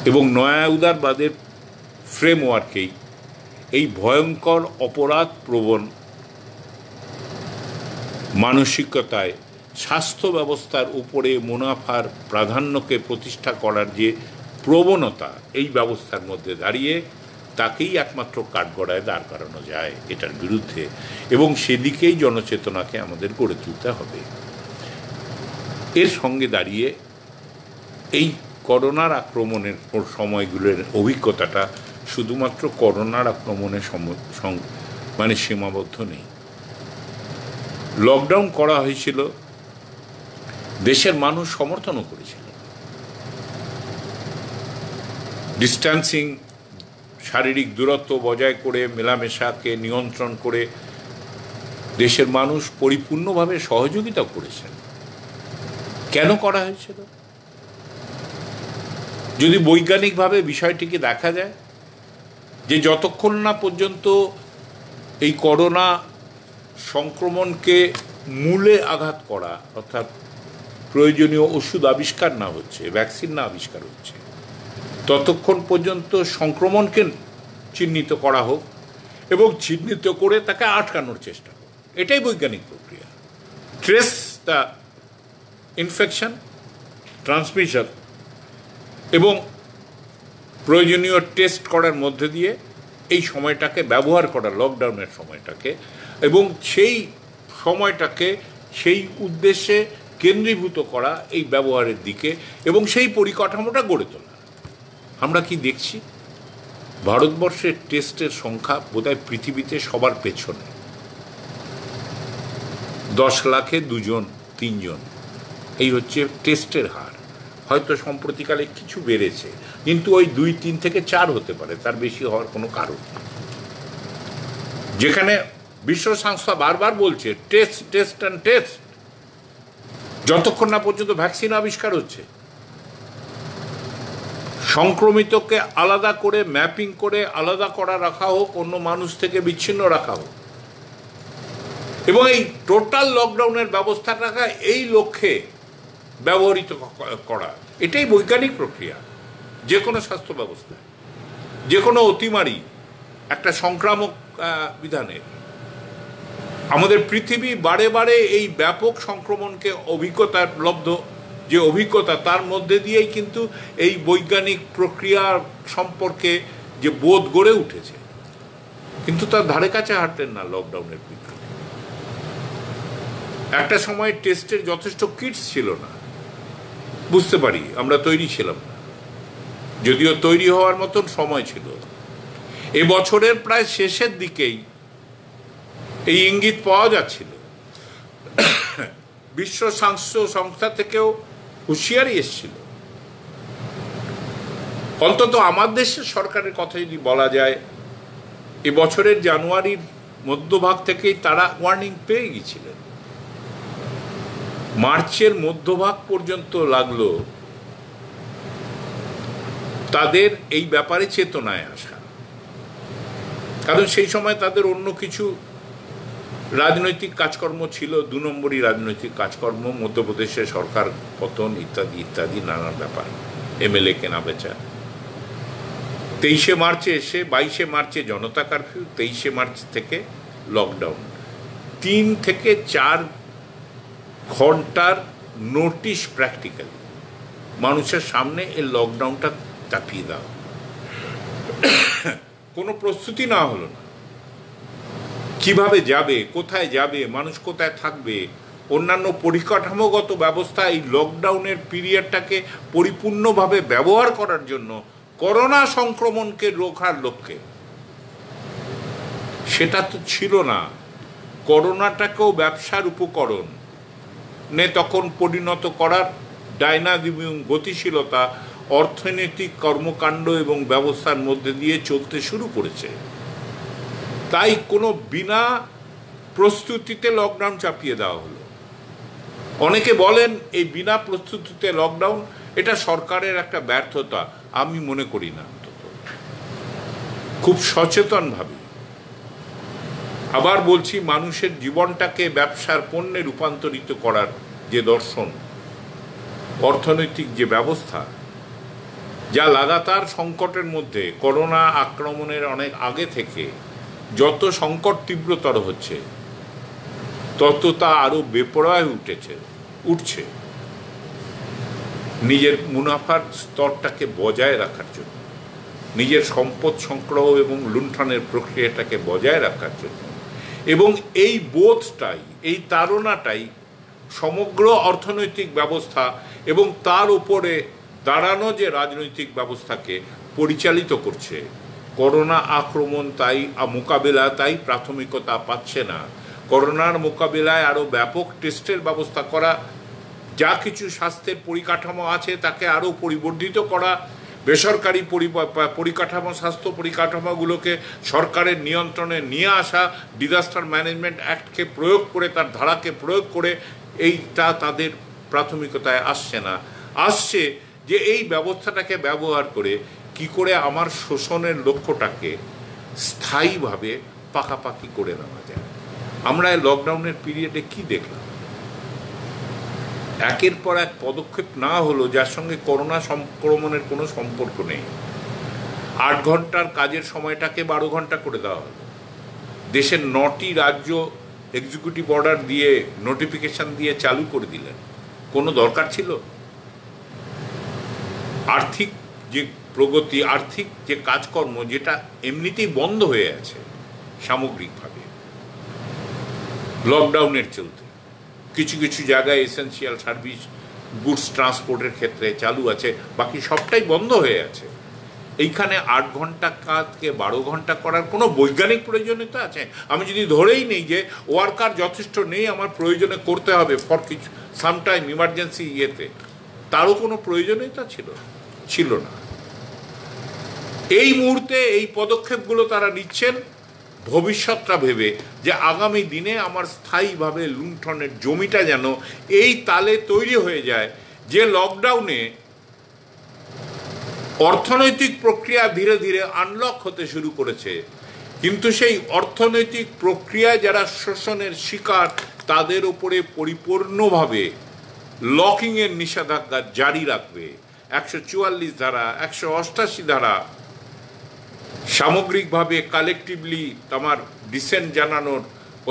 এবং নয়া উদারবাদের ফ্রেমওয়ার্কেই এই ভয়ঙ্কর অপরাধ প্রবণ মানসিকতায় স্বাস্থ্য ব্যবস্থার উপরে মুনাফার প্রাধান্যকে প্রতিষ্ঠা করার যে প্রবণতা এই ব্যবস্থার মধ্যে দাঁড়িয়ে, তাকেই একমাত্র কাঠগড়ায় দাঁড় করানো যায় এটার বিরুদ্ধে, এবং সেদিকেই জনচেতনাকে আমাদের গড়ে তুলতে হবে। এর সঙ্গে দাঁড়িয়ে এই করোনার আক্রমণের সময়গুলোর অভিজ্ঞতাটা শুধুমাত্র করোনার আক্রমণের সীমাবদ্ধ নেই। লকডাউন করা হয়েছিল, দেশের মানুষ সমর্থনও করেছিল। ডিস্ট্যান্সিং, শারীরিক দূরত্ব বজায় করে, মেলামেশাকে নিয়ন্ত্রণ করে দেশের মানুষ পরিপূর্ণভাবে সহযোগিতা করেছেন। কেন করা হয়েছিল? যদি বৈজ্ঞানিকভাবে বিষয়টিকে দেখা যায়, যে যতক্ষণ না পর্যন্ত এই করোনা সংক্রমণকে মূলে আঘাত করা, অর্থাৎ প্রয়োজনীয় ওষুধ আবিষ্কার না হচ্ছে, ভ্যাকসিন না আবিষ্কার হচ্ছে, ততক্ষণ পর্যন্ত সংক্রমণকে চিহ্নিত করা হোক এবং চিহ্নিত করে তাকে আটকানোর চেষ্টা হোক। এটাই বৈজ্ঞানিক প্রক্রিয়া। ট্রেস দ্য ইনফেকশন, ট্রান্সমিশন এবং প্রয়োজনীয় টেস্ট করার মধ্যে দিয়ে এই সময়টাকে ব্যবহার করা, লকডাউনের সময়টাকে, এবং সেই সময়টাকে সেই উদ্দেশ্যে কেন্দ্রীভূত করা এই ব্যবহারের দিকে, এবং সেই পরিকাঠামোটা গড়ে তোলা। আমরা কি দেখছি? ভারতবর্ষের টেস্টের সংখ্যা বোধহয় পৃথিবীতে সবার পেছনে। 10 লাখে 2 জন 3 জন, এই হচ্ছে টেস্টের হার। হয়তো সম্প্রতিকালে কিছু বেড়েছে, কিন্তু ওই 2, 3 থেকে 4 হতে পারে, তার বেশি হওয়ার কোনো কারণ নেই। যেখানে বিশ্ব সংস্থা বারবার বলছে টেস্ট টেস্ট অ্যান্ড টেস্ট, যতক্ষণ না পর্যন্ত ভ্যাকসিন আবিষ্কার হচ্ছে, সংক্রমিতকে আলাদা করে ম্যাপিং করে আলাদা করা রাখা হোক, অন্য মানুষ থেকে বিচ্ছিন্ন রাখা হোক, এবং এই টোটাল লকডাউনের ব্যবস্থা রাখা, এই লক্ষ্যে ব্যবহৃত করা, এটাই বৈজ্ঞানিক প্রক্রিয়া। যে কোনো স্বাস্থ্য ব্যবস্থায়, যে কোনো অতিমারি একটা সংক্রামক বিধানের। আমাদের পৃথিবী বারে বারে এই ব্যাপক সংক্রমণকে অভিজ্ঞতার লব্ধ যে অভিজ্ঞতা, তার মধ্যে দিয়েই কিন্তু এই বৈজ্ঞানিক প্রক্রিয়া সম্পর্কে যে বোধ গড়ে উঠেছে, কিন্তু তার ধারে কাছে হাঁটলেন না লকডাউনের বিজ্ঞানী। একটা সময় টেস্টের যথেষ্ট কিটস ছিল না, বুঝতে পারি আমরা তৈরি ছিলাম না, যদিও তৈরি হওয়ার মতন সময় ছিল। এ বছরের প্রায় শেষের দিকেই এই ইঙ্গিত পাওয়া যাচ্ছিল। বিশ্ব স্বাস্থ্য সংস্থা থেকেও হুঁশিয়ারি এসেছিল। অন্তত আমার দেশের সরকারের কথা যদি বলা যায়, এ বছরের জানুয়ারির মধ্যভাগ থেকেই তারা ওয়ার্নিং পেয়ে গিয়েছিলেন। মার্চের মধ্যভাগ পর্যন্ত লাগলো তাদের এই ব্যাপারে চেতনায় আসা, কারণ সেই সময় তাদের অন্য কিছু রাজনৈতিক কাজকর্ম ছিল, 2 নম্বরই রাজনৈতিক কাজকর্ম, মধ্যপ্রদেশে সরকার পতন ইত্যাদি ইত্যাদি নানান ব্যাপার, এমএলএ কেনা বেচা। 23শে মার্চে এসে 22শে মার্চে জনতা কারফিউ, 23শে মার্চ থেকে লকডাউন, 3 থেকে 4 ঘন্টার নোটিশ প্র্যাকটিক্যালি মানুষের সামনে এই লকডাউনটা চাপিয়ে দেওয়া। কোনো প্রস্তুতি না হলো না, কিভাবে যাবে, কোথায় যাবে, মানুষ কোথায় থাকবে, অন্যান্য পরিকাঠামোগত ব্যবস্থা এই লকডাউনের পিরিয়ডটাকে পরিপূর্ণভাবে ব্যবহার করার জন্য করোনা সংক্রমণকে রোখার লক্ষ্যে, সেটা তো ছিল না। করোনাটাকেও ব্যবসার উপকরণ তখন পরিণত করার ডাইনামিক গতিশীলতা অর্থনৈতিক কর্মকাণ্ড এবং ব্যবস্থার মধ্যে দিয়ে চলতে শুরু করেছে। তাই কোনো বিনা প্রস্তুতিতে লকডাউন চাপিয়ে দেওয়া হলো। অনেকে বলেন এই বিনা প্রস্তুতিতে লকডাউন এটা সরকারের একটা ব্যর্থতা, আমি মনে করি না। অন্তত খুব সচেতনভাবে আবার বলছি, মানুষের জীবনটাকে ব্যবসার পণ্যে রূপান্তরিত করার যে দর্শন, অর্থনৈতিক যে ব্যবস্থা, যা লাগাতার সংকটের মধ্যে, করোনা আক্রমণের অনেক আগে থেকে যত সংকট তীব্রতর হচ্ছে তত তা আরো বেপরোয়া উঠছে নিজের মুনাফার স্তরটাকে বজায় রাখার জন্য, নিজের সম্পদ সংগ্রহ এবং লুণ্ঠনের প্রক্রিয়াটাকে বজায় রাখার জন্য। এবং এই বোধটাই, এই তাড়নাটাই সমগ্র অর্থনৈতিক ব্যবস্থা এবং তার উপরে দাঁড়ানো যে রাজনৈতিক ব্যবস্থাকে পরিচালিত করছে। করোনা আক্রমণ তাই মোকাবেলা তাই প্রাথমিকতা পাচ্ছে না। করোনার মোকাবিলায় আরও ব্যাপক টেস্টের ব্যবস্থা করা, যা কিছু স্বাস্থ্যের পরিকাঠামো আছে তাকে আরও পরিবর্ধিত করা, বেসরকারি পরিকাঠামো, স্বাস্থ্য পরিকাঠামোগুলোকে সরকারের নিয়ন্ত্রণে নিয়ে আসা, ডিজাস্টার ম্যানেজমেন্ট অ্যাক্টকে প্রয়োগ করে, তার ধারাকে প্রয়োগ করে, এইটা তাদের প্রাথমিকতায় আসছে না। আসছে যে এই ব্যবস্থাটাকে ব্যবহার করে কি করে আমার শোষণের লক্ষ্যটাকে স্থায়ীভাবে পাকাপাকি করে নেওয়া যায়। আমরা এই লকডাউনের পিরিয়ডে কি দেখলাম? একের পর এক পদক্ষেপ না হলো যার সঙ্গে করোনা সংক্রমণের কোনো সম্পর্ক নেই। 8 ঘন্টার কাজের সময়টাকে 12 ঘন্টা করে দেওয়া হলো। দেশের 9টি রাজ্য এক্সিকিউটিভ অর্ডার দিয়ে, নোটিফিকেশন দিয়ে চালু করে দিলেন। কোনো দরকার ছিল? আর্থিক যে প্রগতি, আর্থিক যে কাজকর্ম, যেটা এমনিতেই বন্ধ হয়ে আছে সামগ্রিকভাবে লকডাউনের চলতে, কিছু কিছু জায়গায় এসেন্সিয়াল সার্ভিস, গুডস ট্রান্সপোর্টের ক্ষেত্রে চালু আছে, বাকি সবটাই বন্ধ হয়ে আছে। এইখানে 8 ঘন্টা কাজকে 12 ঘন্টা করার কোনো বৈজ্ঞানিক প্রয়োজনীয়তা আছে? আমি যদি ধরেই নেই যে ওয়ার্কার যথেষ্ট নেই, আমার প্রয়োজনে করতে হবে ফর কিছু সামটাইম ইমার্জেন্সি ইয়েতে, তারও কোনো প্রয়োজনীয়তা ছিল না। এই মুহূর্তে এই পদক্ষেপগুলো তারা নিচ্ছেন ভবিষ্যৎটা ভেবে, যে আগামী দিনে আমার স্থায়ীভাবে লুণ্ঠনের জমিটা যেন এই তালে তৈরি হয়ে যায় যে লকডাউনে অর্থনৈতিক প্রক্রিয়া ধীরে ধীরে আনলক হতে শুরু করেছে, কিন্তু সেই অর্থনৈতিক প্রক্রিয়ায় যারা শোষণের শিকার তাদের উপরে পরিপূর্ণভাবে লকিংয়ের নিষেধাজ্ঞা জারি রাখবে। 144 ধারা, 188 ধারা, সামগ্রিকভাবে কালেকটিভলি আমার ডিসেন্ট জানানোর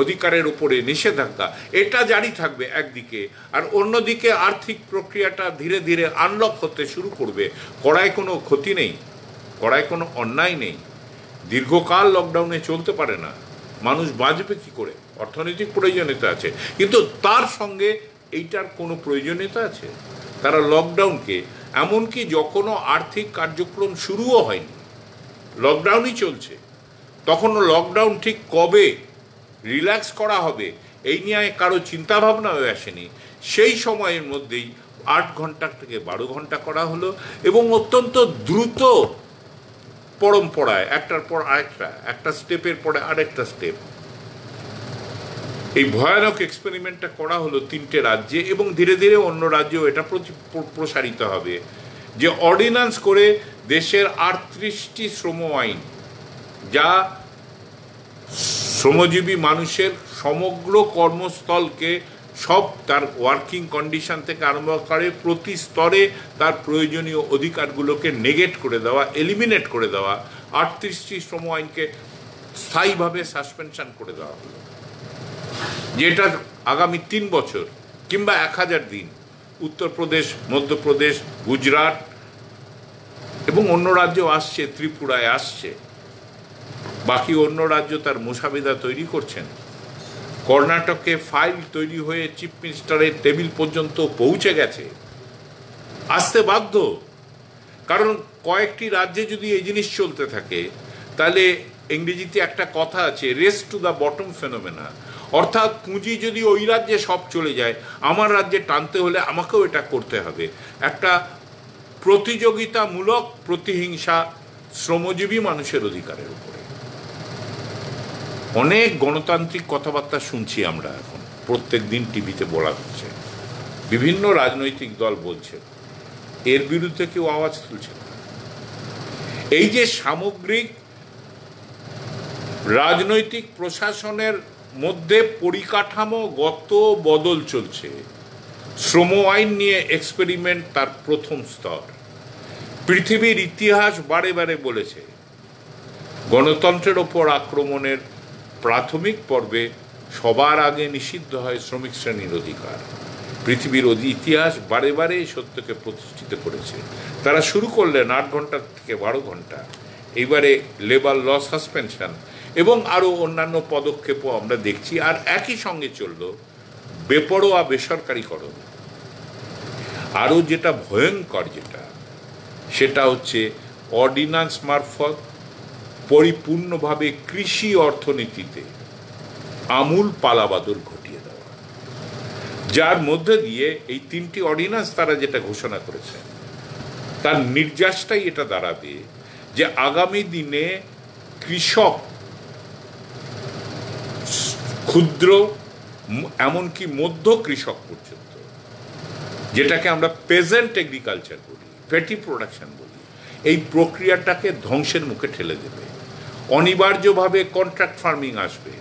অধিকারের উপরে নিষেধাজ্ঞা, এটা জারি থাকবে একদিকে, আর অন্যদিকে আর্থিক প্রক্রিয়াটা ধীরে ধীরে আনলক হতে শুরু করবে। করায় কোনো ক্ষতি নেই, করায় কোনো অন্যায় নেই। দীর্ঘকাল লকডাউনে চলতে পারে না, মানুষ বাঁচবে কী করে? অর্থনৈতিক প্রয়োজনীয়তা আছে, কিন্তু তার সঙ্গে এইটার কোনো প্রয়োজনীয়তা আছে? তারা লকডাউনকে, এমনকি যখনও আর্থিক কার্যক্রম শুরুও হয়নি, লকডাউনই চলছে, তখনও লকডাউন ঠিক কবে রিল্যাক্স করা হবে এই নিয়ে কারো চিন্তাভাবনা হয়ে আসেনি। সেই সময়ের মধ্যেই 8 ঘন্টা থেকে 12 ঘন্টা করা হলো, এবং অত্যন্ত দ্রুত পরম্পরায় একটার পর আরেকটা, একটা স্টেপের পরে আরেকটা স্টেপ, এই ভয়ানক এক্সপেরিমেন্টটা করা হলো 3টে রাজ্যে, এবং ধীরে ধীরে অন্য রাজ্যেও এটা প্রসারিত হবে। যে অর্ডিন্যান্স করে দেশের 38টি শ্রম আইন, যা শ্রমজীবী মানুষের সমগ্র কর্মস্থলকে সব তার ওয়ার্কিং কন্ডিশন থেকে আরম্ভ করে প্রতি স্তরে তার প্রয়োজনীয় অধিকারগুলোকে নেগেট করে দেওয়া, এলিমিনেট করে দেওয়া, 38টি শ্রম আইনকে স্থায়ীভাবে সাসপেনশন করে দেওয়া হলো, যেটা আগামী 3 বছর কিংবা 1000 দিন উত্তরপ্রদেশ, মধ্যপ্রদেশ, গুজরাট এবং অন্য রাজ্যও আসছে, ত্রিপুরায় আসছে, বাকি অন্য রাজ্য তার মোসাবিদা তৈরি করছেন। কর্ণাটকে ফাইল তৈরি হয়ে চিফ মিনিস্টারের টেবিল পর্যন্ত পৌঁছে গেছে, আসতে বাধ্য। কারণ কয়েকটি রাজ্যে যদি এই জিনিস চলতে থাকে, তাহলে ইংরেজিতে একটা কথা আছে, race to the bottom phenomena, অর্থাৎ পুঁজি যদি ওই রাজ্যে সব চলে যায়, আমার রাজ্যে টানতে হলে আমাকেও এটা করতে হবে। একটা প্রতিযোগিতামূলক প্রতিহিংসা শ্রমজীবী মানুষের অধিকারের উপরে। অনেক গণতান্ত্রিক কথাবার্তা শুনছি আমরা এখন, প্রত্যেক দিন টিভিতে বলা হচ্ছে, বিভিন্ন রাজনৈতিক দল বলছে, এর বিরুদ্ধে কেউ আওয়াজ তুলছে না। এই যে সামগ্রিক রাজনৈতিক প্রশাসনের মধ্যে পরিকাঠামোগত বদল চলছে, শ্রম আইন নিয়ে এক্সপেরিমেন্ট তার প্রথম স্তর। পৃথিবীর ইতিহাস বারে বারে বলেছে, গণতন্ত্রের ওপর আক্রমণের প্রাথমিক পর্বে সবার আগে নিষিদ্ধ হয় শ্রমিক শ্রেণীর অধিকার। পৃথিবীর ইতিহাস বারে বারে এই সত্যকে প্রতিষ্ঠিত করেছে। তারা শুরু করলেন 8 ঘন্টা থেকে 12 ঘন্টা, এইবারে লেবার ল সাসপেনশন এবং আরও অন্যান্য পদক্ষেপও আমরা দেখছি। আর একই সঙ্গে চলল বেপরোয়া বেসরকারীকরণ। আরও যেটা ভয়ঙ্কর, সেটা হচ্ছে অর্ডিন্যান্স মারফত পরিপূর্ণভাবে কৃষি অর্থনীতিতে আমূল পালাবদল ঘটিয়ে দেওয়া, যার মধ্যে দিয়ে এই 3টি অর্ডিন্যান্স তারা যেটা ঘোষণা করেছে, তার নির্যাসটাই এটা দাঁড়াবে যে আগামী দিনে কৃষক, ক্ষুদ্র এমনকি মধ্য কৃষক পর্যন্ত, যেটাকে আমরা পেজেন্ট এগ্রিকালচার বলি, পেটি প্রোডাকশন বলি, এই প্রক্রিয়াটাকে ধ্বংসের মুখে ঠেলে দেবে। অনিবার্যভাবে কন্ট্রাক্ট ফার্মিং আসবে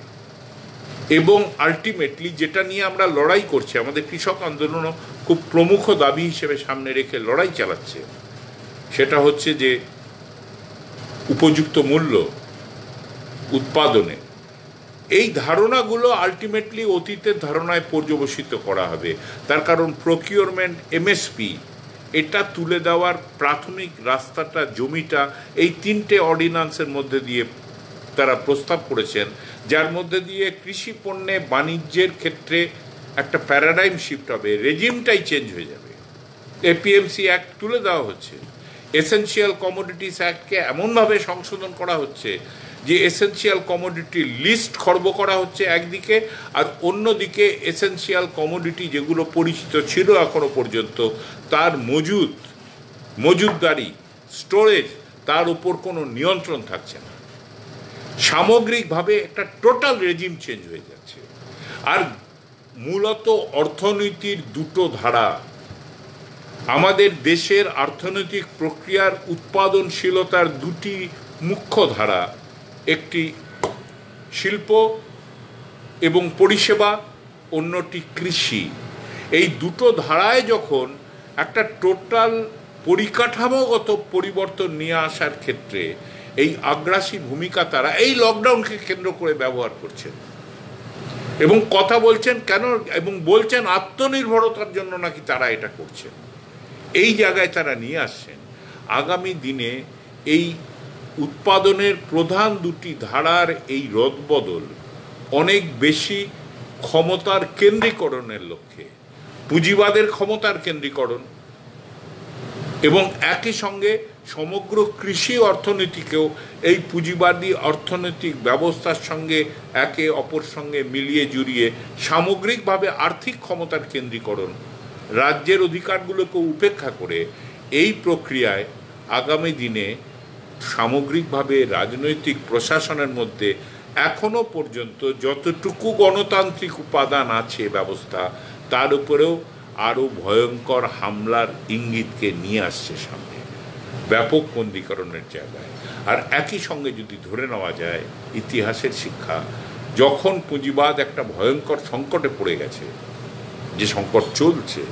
এবং আলটিমেটলি যেটা নিয়ে আমরা লড়াই করছি, আমাদের কৃষক আন্দোলনও খুব প্রমুখ দাবি হিসেবে সামনে রেখে লড়াই চালাচ্ছে, সেটা হচ্ছে যে উপযুক্ত মূল্য উৎপাদনে। এই ধারণাগুলো আলটিমেটলি অতীতের ধারণায় পর্যবসিত করা হবে। তার কারণ প্রকিউরমেন্ট, এমএসপি, এটা তুলে দেওয়ার প্রাথমিক রাস্তাটা, জমিটা এই 3টে অর্ডিন্যান্সের মধ্যে দিয়ে তারা প্রস্তাব করেছেন, যার মধ্যে দিয়ে কৃষি পণ্যে বাণিজ্যের ক্ষেত্রে একটা প্যারাডাইম শিফট হবে, রেজিমটাই চেঞ্জ হয়ে যাবে। এপিএমসি অ্যাক্ট তুলে দেওয়া হচ্ছে, এসেনশিয়াল কমোডিটিস অ্যাক্টকে এমনভাবে সংশোধন করা হচ্ছে যে এসেনশিয়াল কমোডিটি লিস্ট খর্ব করা হচ্ছে একদিকে, আর অন্যদিকে এসেনশিয়াল কমোডিটি যেগুলো পরিচিত ছিল এখনো পর্যন্ত, তার মজুতদারি, স্টোরেজ, তার উপর কোনো নিয়ন্ত্রণ থাকছে না। সামগ্রিকভাবে একটা টোটাল রেজিম চেঞ্জ হয়ে যাচ্ছে। আর মূলত অর্থনীতির দুটো ধারা, আমাদের দেশের অর্থনৈতিক প্রক্রিয়ার উৎপাদনশীলতার দুটি মুখ্য ধারা, একটি শিল্প এবং পরিষেবা, অন্যটি কৃষি। এই দুটো ধারায় যখন একটা টোটাল পরিকাঠামোগত পরিবর্তন নিয়ে আসার ক্ষেত্রে এই আগ্রাসী ভূমিকা তারা এই লকডাউনকে কেন্দ্র করে ব্যবহার করছেন এবং কথা বলছেন কেন, এবং বলছেন আত্মনির্ভরতার জন্য নাকি তারা এটা করছেন। এই জায়গায় তারা নিয়ে আসছেন আগামী দিনে এই উৎপাদনের প্রধান দুটি ধারার এই রদবদল অনেক বেশি ক্ষমতার কেন্দ্রীকরণের লক্ষ্যে, পুঁজিবাদের ক্ষমতার কেন্দ্রীকরণ, এবং একই সঙ্গে সমগ্র কৃষি অর্থনীতিকেও এই পুঁজিবাদী অর্থনৈতিক ব্যবস্থার সঙ্গে একে অপর সঙ্গে মিলিয়ে জুড়িয়ে সামগ্রিকভাবে আর্থিক ক্ষমতার কেন্দ্রীকরণ, রাজ্যের অধিকারগুলোকে উপেক্ষা করে এই প্রক্রিয়ায় আগামী দিনে সামগ্রিকভাবে রাজনৈতিক প্রশাসনের মধ্যে এখনো পর্যন্ত যতটুকু গণতান্ত্রিক উপাদান আছে ব্যবস্থা, তার উপরেও আরও ভয়ঙ্কর হামলার ইঙ্গিতকে নিয়ে আসছে সামনে। ব্যাপক বন্দীকরণের জায়গায়। আর একই সঙ্গে যদি ধরে নেওয়া যায় ইতিহাসের শিক্ষা, যখন পুঁজিবাদ একটা ভয়ঙ্কর সংকটে পড়ে গেছে, যে সংকট চলছে,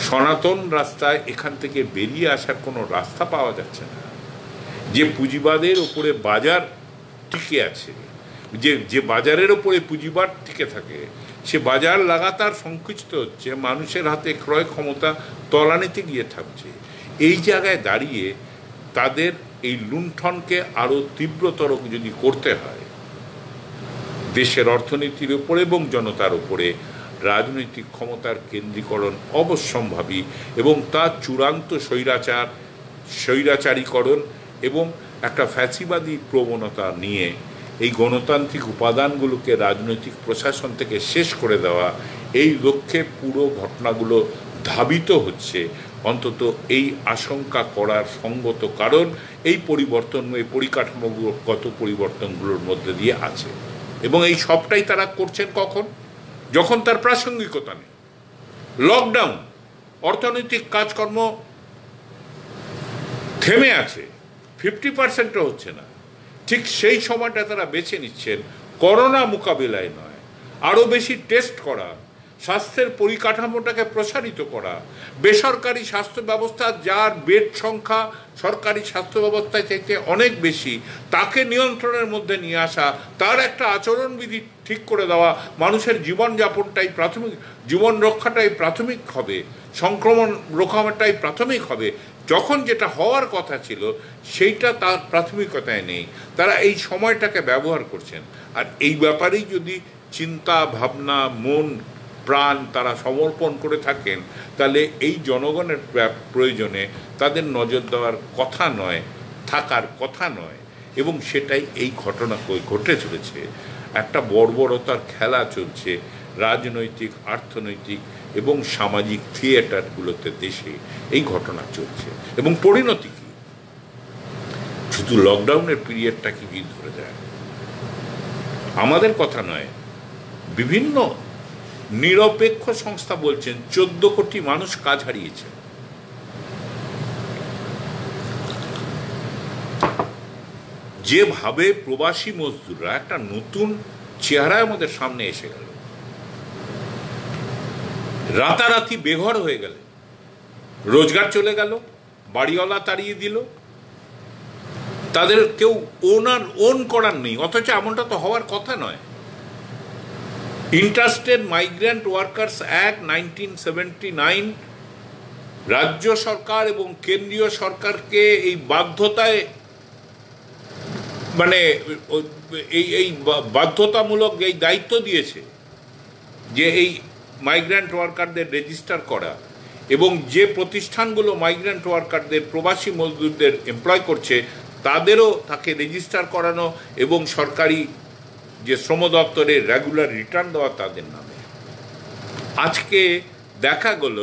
সনাতন রাস্তায় এখান থেকে বেরিয়ে আসার কোনো রাস্তা পাওয়া যাচ্ছে না, যে পুঁজিবাদের ওপরে বাজার টিকে আছে, যে বাজারের ওপরে পুঁজিবাদ টিকে থাকে, সে বাজার লাগাতার সংকুচিত হচ্ছে, মানুষের হাতে ক্রয় ক্ষমতা তলানিতে গিয়ে থাকছে। এই জায়গায় দাঁড়িয়ে তাদের এই লুণ্ঠনকে আরও তীব্রতর যদি করতে হয়, দেশের অর্থনীতির উপরে এবং জনতার উপরে রাজনৈতিক ক্ষমতার কেন্দ্রীকরণ অবশ্যম্ভাবী, এবং তার চূড়ান্ত স্বৈরাচারীকরণ এবং একটা ফ্যাসিবাদী প্রবণতা নিয়ে এই গণতান্ত্রিক উপাদানগুলোকে রাজনৈতিক প্রশাসন থেকে শেষ করে দেওয়া, এই লক্ষ্যে পুরো ঘটনাগুলো ধাবিত হচ্ছে। অন্তত এই আশঙ্কা করার সঙ্গত কারণ এই পরিবর্তন, এই পরিকাঠামোগত পরিবর্তনগুলোর মধ্যে দিয়ে আছে। এবং এই সবটাই তারা করছেন কখন? যখন তার প্রাসঙ্গিকতা নেই। লকডাউন, অর্থনৈতিক কাজকর্ম থেমে আছে, 50%ও হচ্ছে না, ঠিক সেই সময়টা তারা বেছে নিচ্ছেন করোনা মোকাবিলায় নয়, আরও বেশি টেস্ট করা, স্বাস্থ্যের পরিকাঠামোটাকে প্রসারিত করা, বেসরকারি স্বাস্থ্য ব্যবস্থা যার বেড সংখ্যা সরকারি স্বাস্থ্য ব্যবস্থায় চাইতে অনেক বেশি, তাকে নিয়ন্ত্রণের মধ্যে নিয়ে আসা, তার একটা আচরণবিধি ঠিক করে দেওয়া, মানুষের জীবনযাপনটাই প্রাথমিক, জীবন রক্ষাটাই প্রাথমিক হবে, সংক্রমণ রোখাটাই প্রাথমিক হবে। যখন যেটা হওয়ার কথা ছিল সেইটা তার প্রাথমিকতায় নেই, তারা এই সময়টাকে ব্যবহার করছেন। আর এই ব্যাপারেই যদি চিন্তা ভাবনা, মন প্রাণ তারা সমর্পণ করে থাকেন, তাহলে এই জনগণের প্রয়োজনে তাদের নজর দেওয়ার কথা নয়, থাকার কথা নয়। এবং সেটাই এই ঘটনা ঘটে চলেছে। একটা বর্বরতার খেলা চলছে রাজনৈতিক, অর্থনৈতিক এবং সামাজিক থিয়েটারগুলোতে দেশে এই ঘটনা চলছে। এবং পরিণতি কি? শুধু লকডাউনের পিরিয়ডটা কি ধরে যায়? আমাদের কথা নয়, বিভিন্ন নিরপেক্ষ সংস্থা বলছেন 14 কোটি মানুষ কাজ হারিয়েছে। যেভাবে প্রবাসী মজদুররা একটা নতুন চেহারায় আমাদের সামনে এসে গেল, রাতারাতি বেঘর হয়ে গেল, রোজগার চলে গেল, বাড়িওয়ালা তাড়িয়ে দিল, তাদের কেউ ওন করার নেই। অথচ এমনটা তো হওয়ার কথা নয়। ইন্টারস্টেট মাইগ্রেন্ট ওয়ার্কার্স অ্যাক্ট 1979 রাজ্য সরকার এবং কেন্দ্রীয় সরকারকে এই বাধ্যতায়, মানে এই বাধ্যতামূলক এই দায়িত্ব দিয়েছে যে এই মাইগ্রেন্ট ওয়ার্কারদের রেজিস্টার করা, এবং যে প্রতিষ্ঠানগুলো মাইগ্রেন্ট ওয়ার্কারদের, প্রবাসী মজদুরদের এমপ্লয় করছে, তাদেরও তাকে রেজিস্টার করানো এবং সরকারি যে শ্রম দপ্তরে রেগুলার রিটার্ন দেওয়া তাদের নামে। আজকে দেখা গেল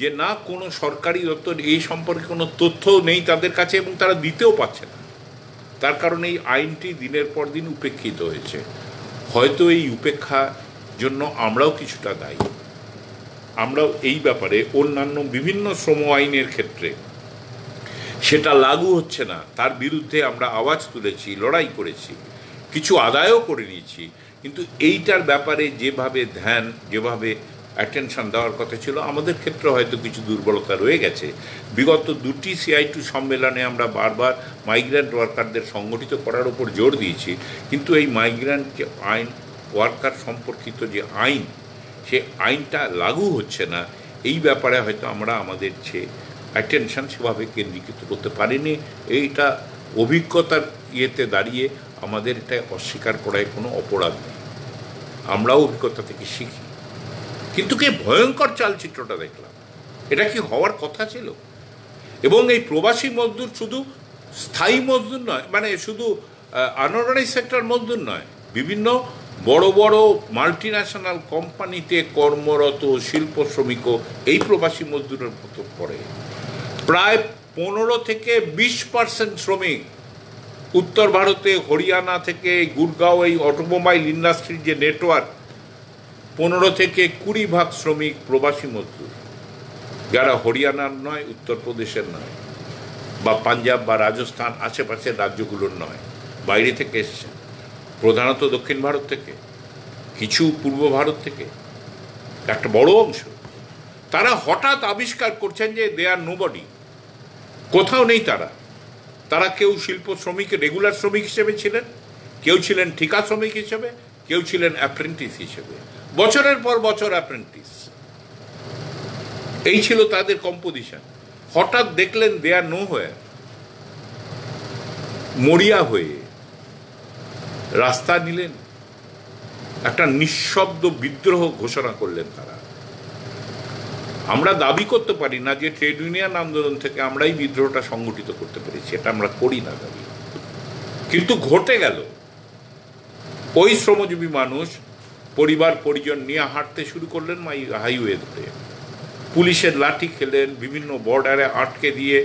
যে না, কোনো সরকারি দপ্তর এই সম্পর্কে কোনো তথ্য নেই তাদের কাছে, এবং তারা দিতেও পারছে না। তার কারণে এই আইনটি দিনের পর দিন উপেক্ষিত হয়েছে। হয়তো এই উপেক্ষার জন্য আমরাও কিছুটা দায়ী। আমরাও এই ব্যাপারে অন্যান্য বিভিন্ন শ্রম আইনের ক্ষেত্রে সেটা লাগু হচ্ছে না, তার বিরুদ্ধে আমরা আওয়াজ তুলেছি, লড়াই করেছি, কিছু আদায়ও করে নিয়েছি। কিন্তু এইটার ব্যাপারে যেভাবে ধ্যান, যেভাবে অ্যাটেনশন দেওয়ার কথা ছিল, আমাদের ক্ষেত্রে হয়তো কিছু দুর্বলতা রয়ে গেছে। বিগত 2টি CI2 সম্মেলনে আমরা বারবার মাইগ্রেন্ট ওয়ার্কারদের সংগঠিত করার উপর জোর দিয়েছি, কিন্তু এই মাইগ্রেন্ট যে আইন, ওয়ার্কার সম্পর্কিত যে আইন, সে আইনটা লাগু হচ্ছে না। এই ব্যাপারে হয়তো আমরা আমাদের যে অ্যাটেনশন সেভাবে কেন্দ্রীকৃত করতে পারিনি। এইটা অভিজ্ঞতার ইয়েতে দাঁড়িয়ে আমাদের এটা অস্বীকার করায় কোনো অপরাধ নেই, আমরাও অভিজ্ঞতা থেকে শিখি। কিন্তু কি ভয়ঙ্কর চালচিত্রটা দেখলাম, এটা কি হওয়ার কথা ছিল? এবং এই প্রবাসী মজদুর শুধু স্থায়ী মজদুর নয়, মানে শুধু আনঅর্গানাইজ সেক্টর মজদুর নয়, বিভিন্ন বড় বড় মাল্টিন্যাশনাল কোম্পানিতে কর্মরত শিল্প শ্রমিকও এই প্রবাসী মজদুরের মতো পড়ে। প্রায় 15 থেকে 20% শ্রমিক উত্তর ভারতে, হরিয়ানা থেকে, গুরগাঁও, এই অটোমোবাইল ইন্ডাস্ট্রির যে নেটওয়ার্ক, 15 থেকে 20% শ্রমিক প্রবাসী মজদুর, যারা হরিয়ানার নয়, উত্তরপ্রদেশের নয়। বা পাঞ্জাব বা রাজস্থান আশেপাশের রাজ্যগুলোর নয়, বাইরে থেকে এসছেন, প্রধানত দক্ষিণ ভারত থেকে, কিছু পূর্ব ভারত থেকে, একটা বড় অংশ। তারা হঠাৎ আবিষ্কার করছেন যে দে আর নোবডি, কোথাও নেই তারা। তারা কেউ শিল্প শ্রমিক, রেগুলার শ্রমিক হিসেবে ছিলেন, কেউ ছিলেন ঠিকা শ্রমিক হিসেবে, কেউ ছিলেন অ্যাপ্রেন্টিস হিসেবে, বছরের পর বছর অ্যাপ্রেন্টিস। এই ছিল তাদের কম্পোজিশন। হঠাৎ দেখলেন দে আর নো হয়ে, মরিয়া হয়ে রাস্তা নিলেন, একটা নিঃশব্দ বিদ্রোহ ঘোষণা করলেন তারা। আমরা দাবি করতে পারি না যে ট্রেড ইউনিয়ন আন্দোলন থেকে আমরাই বিদ্রোহটা সংগঠিত করতে পেরেছি, এটা আমরা করি না দাবি, কিন্তু ঘটে গেল। ওই শ্রমজীবী মানুষ পরিবার পরিজন নিয়ে হাঁটতে শুরু করলেন হাইওয়ে ধরে, পুলিশের লাঠি খেলেন, বিভিন্ন বর্ডারে আটকে দিয়ে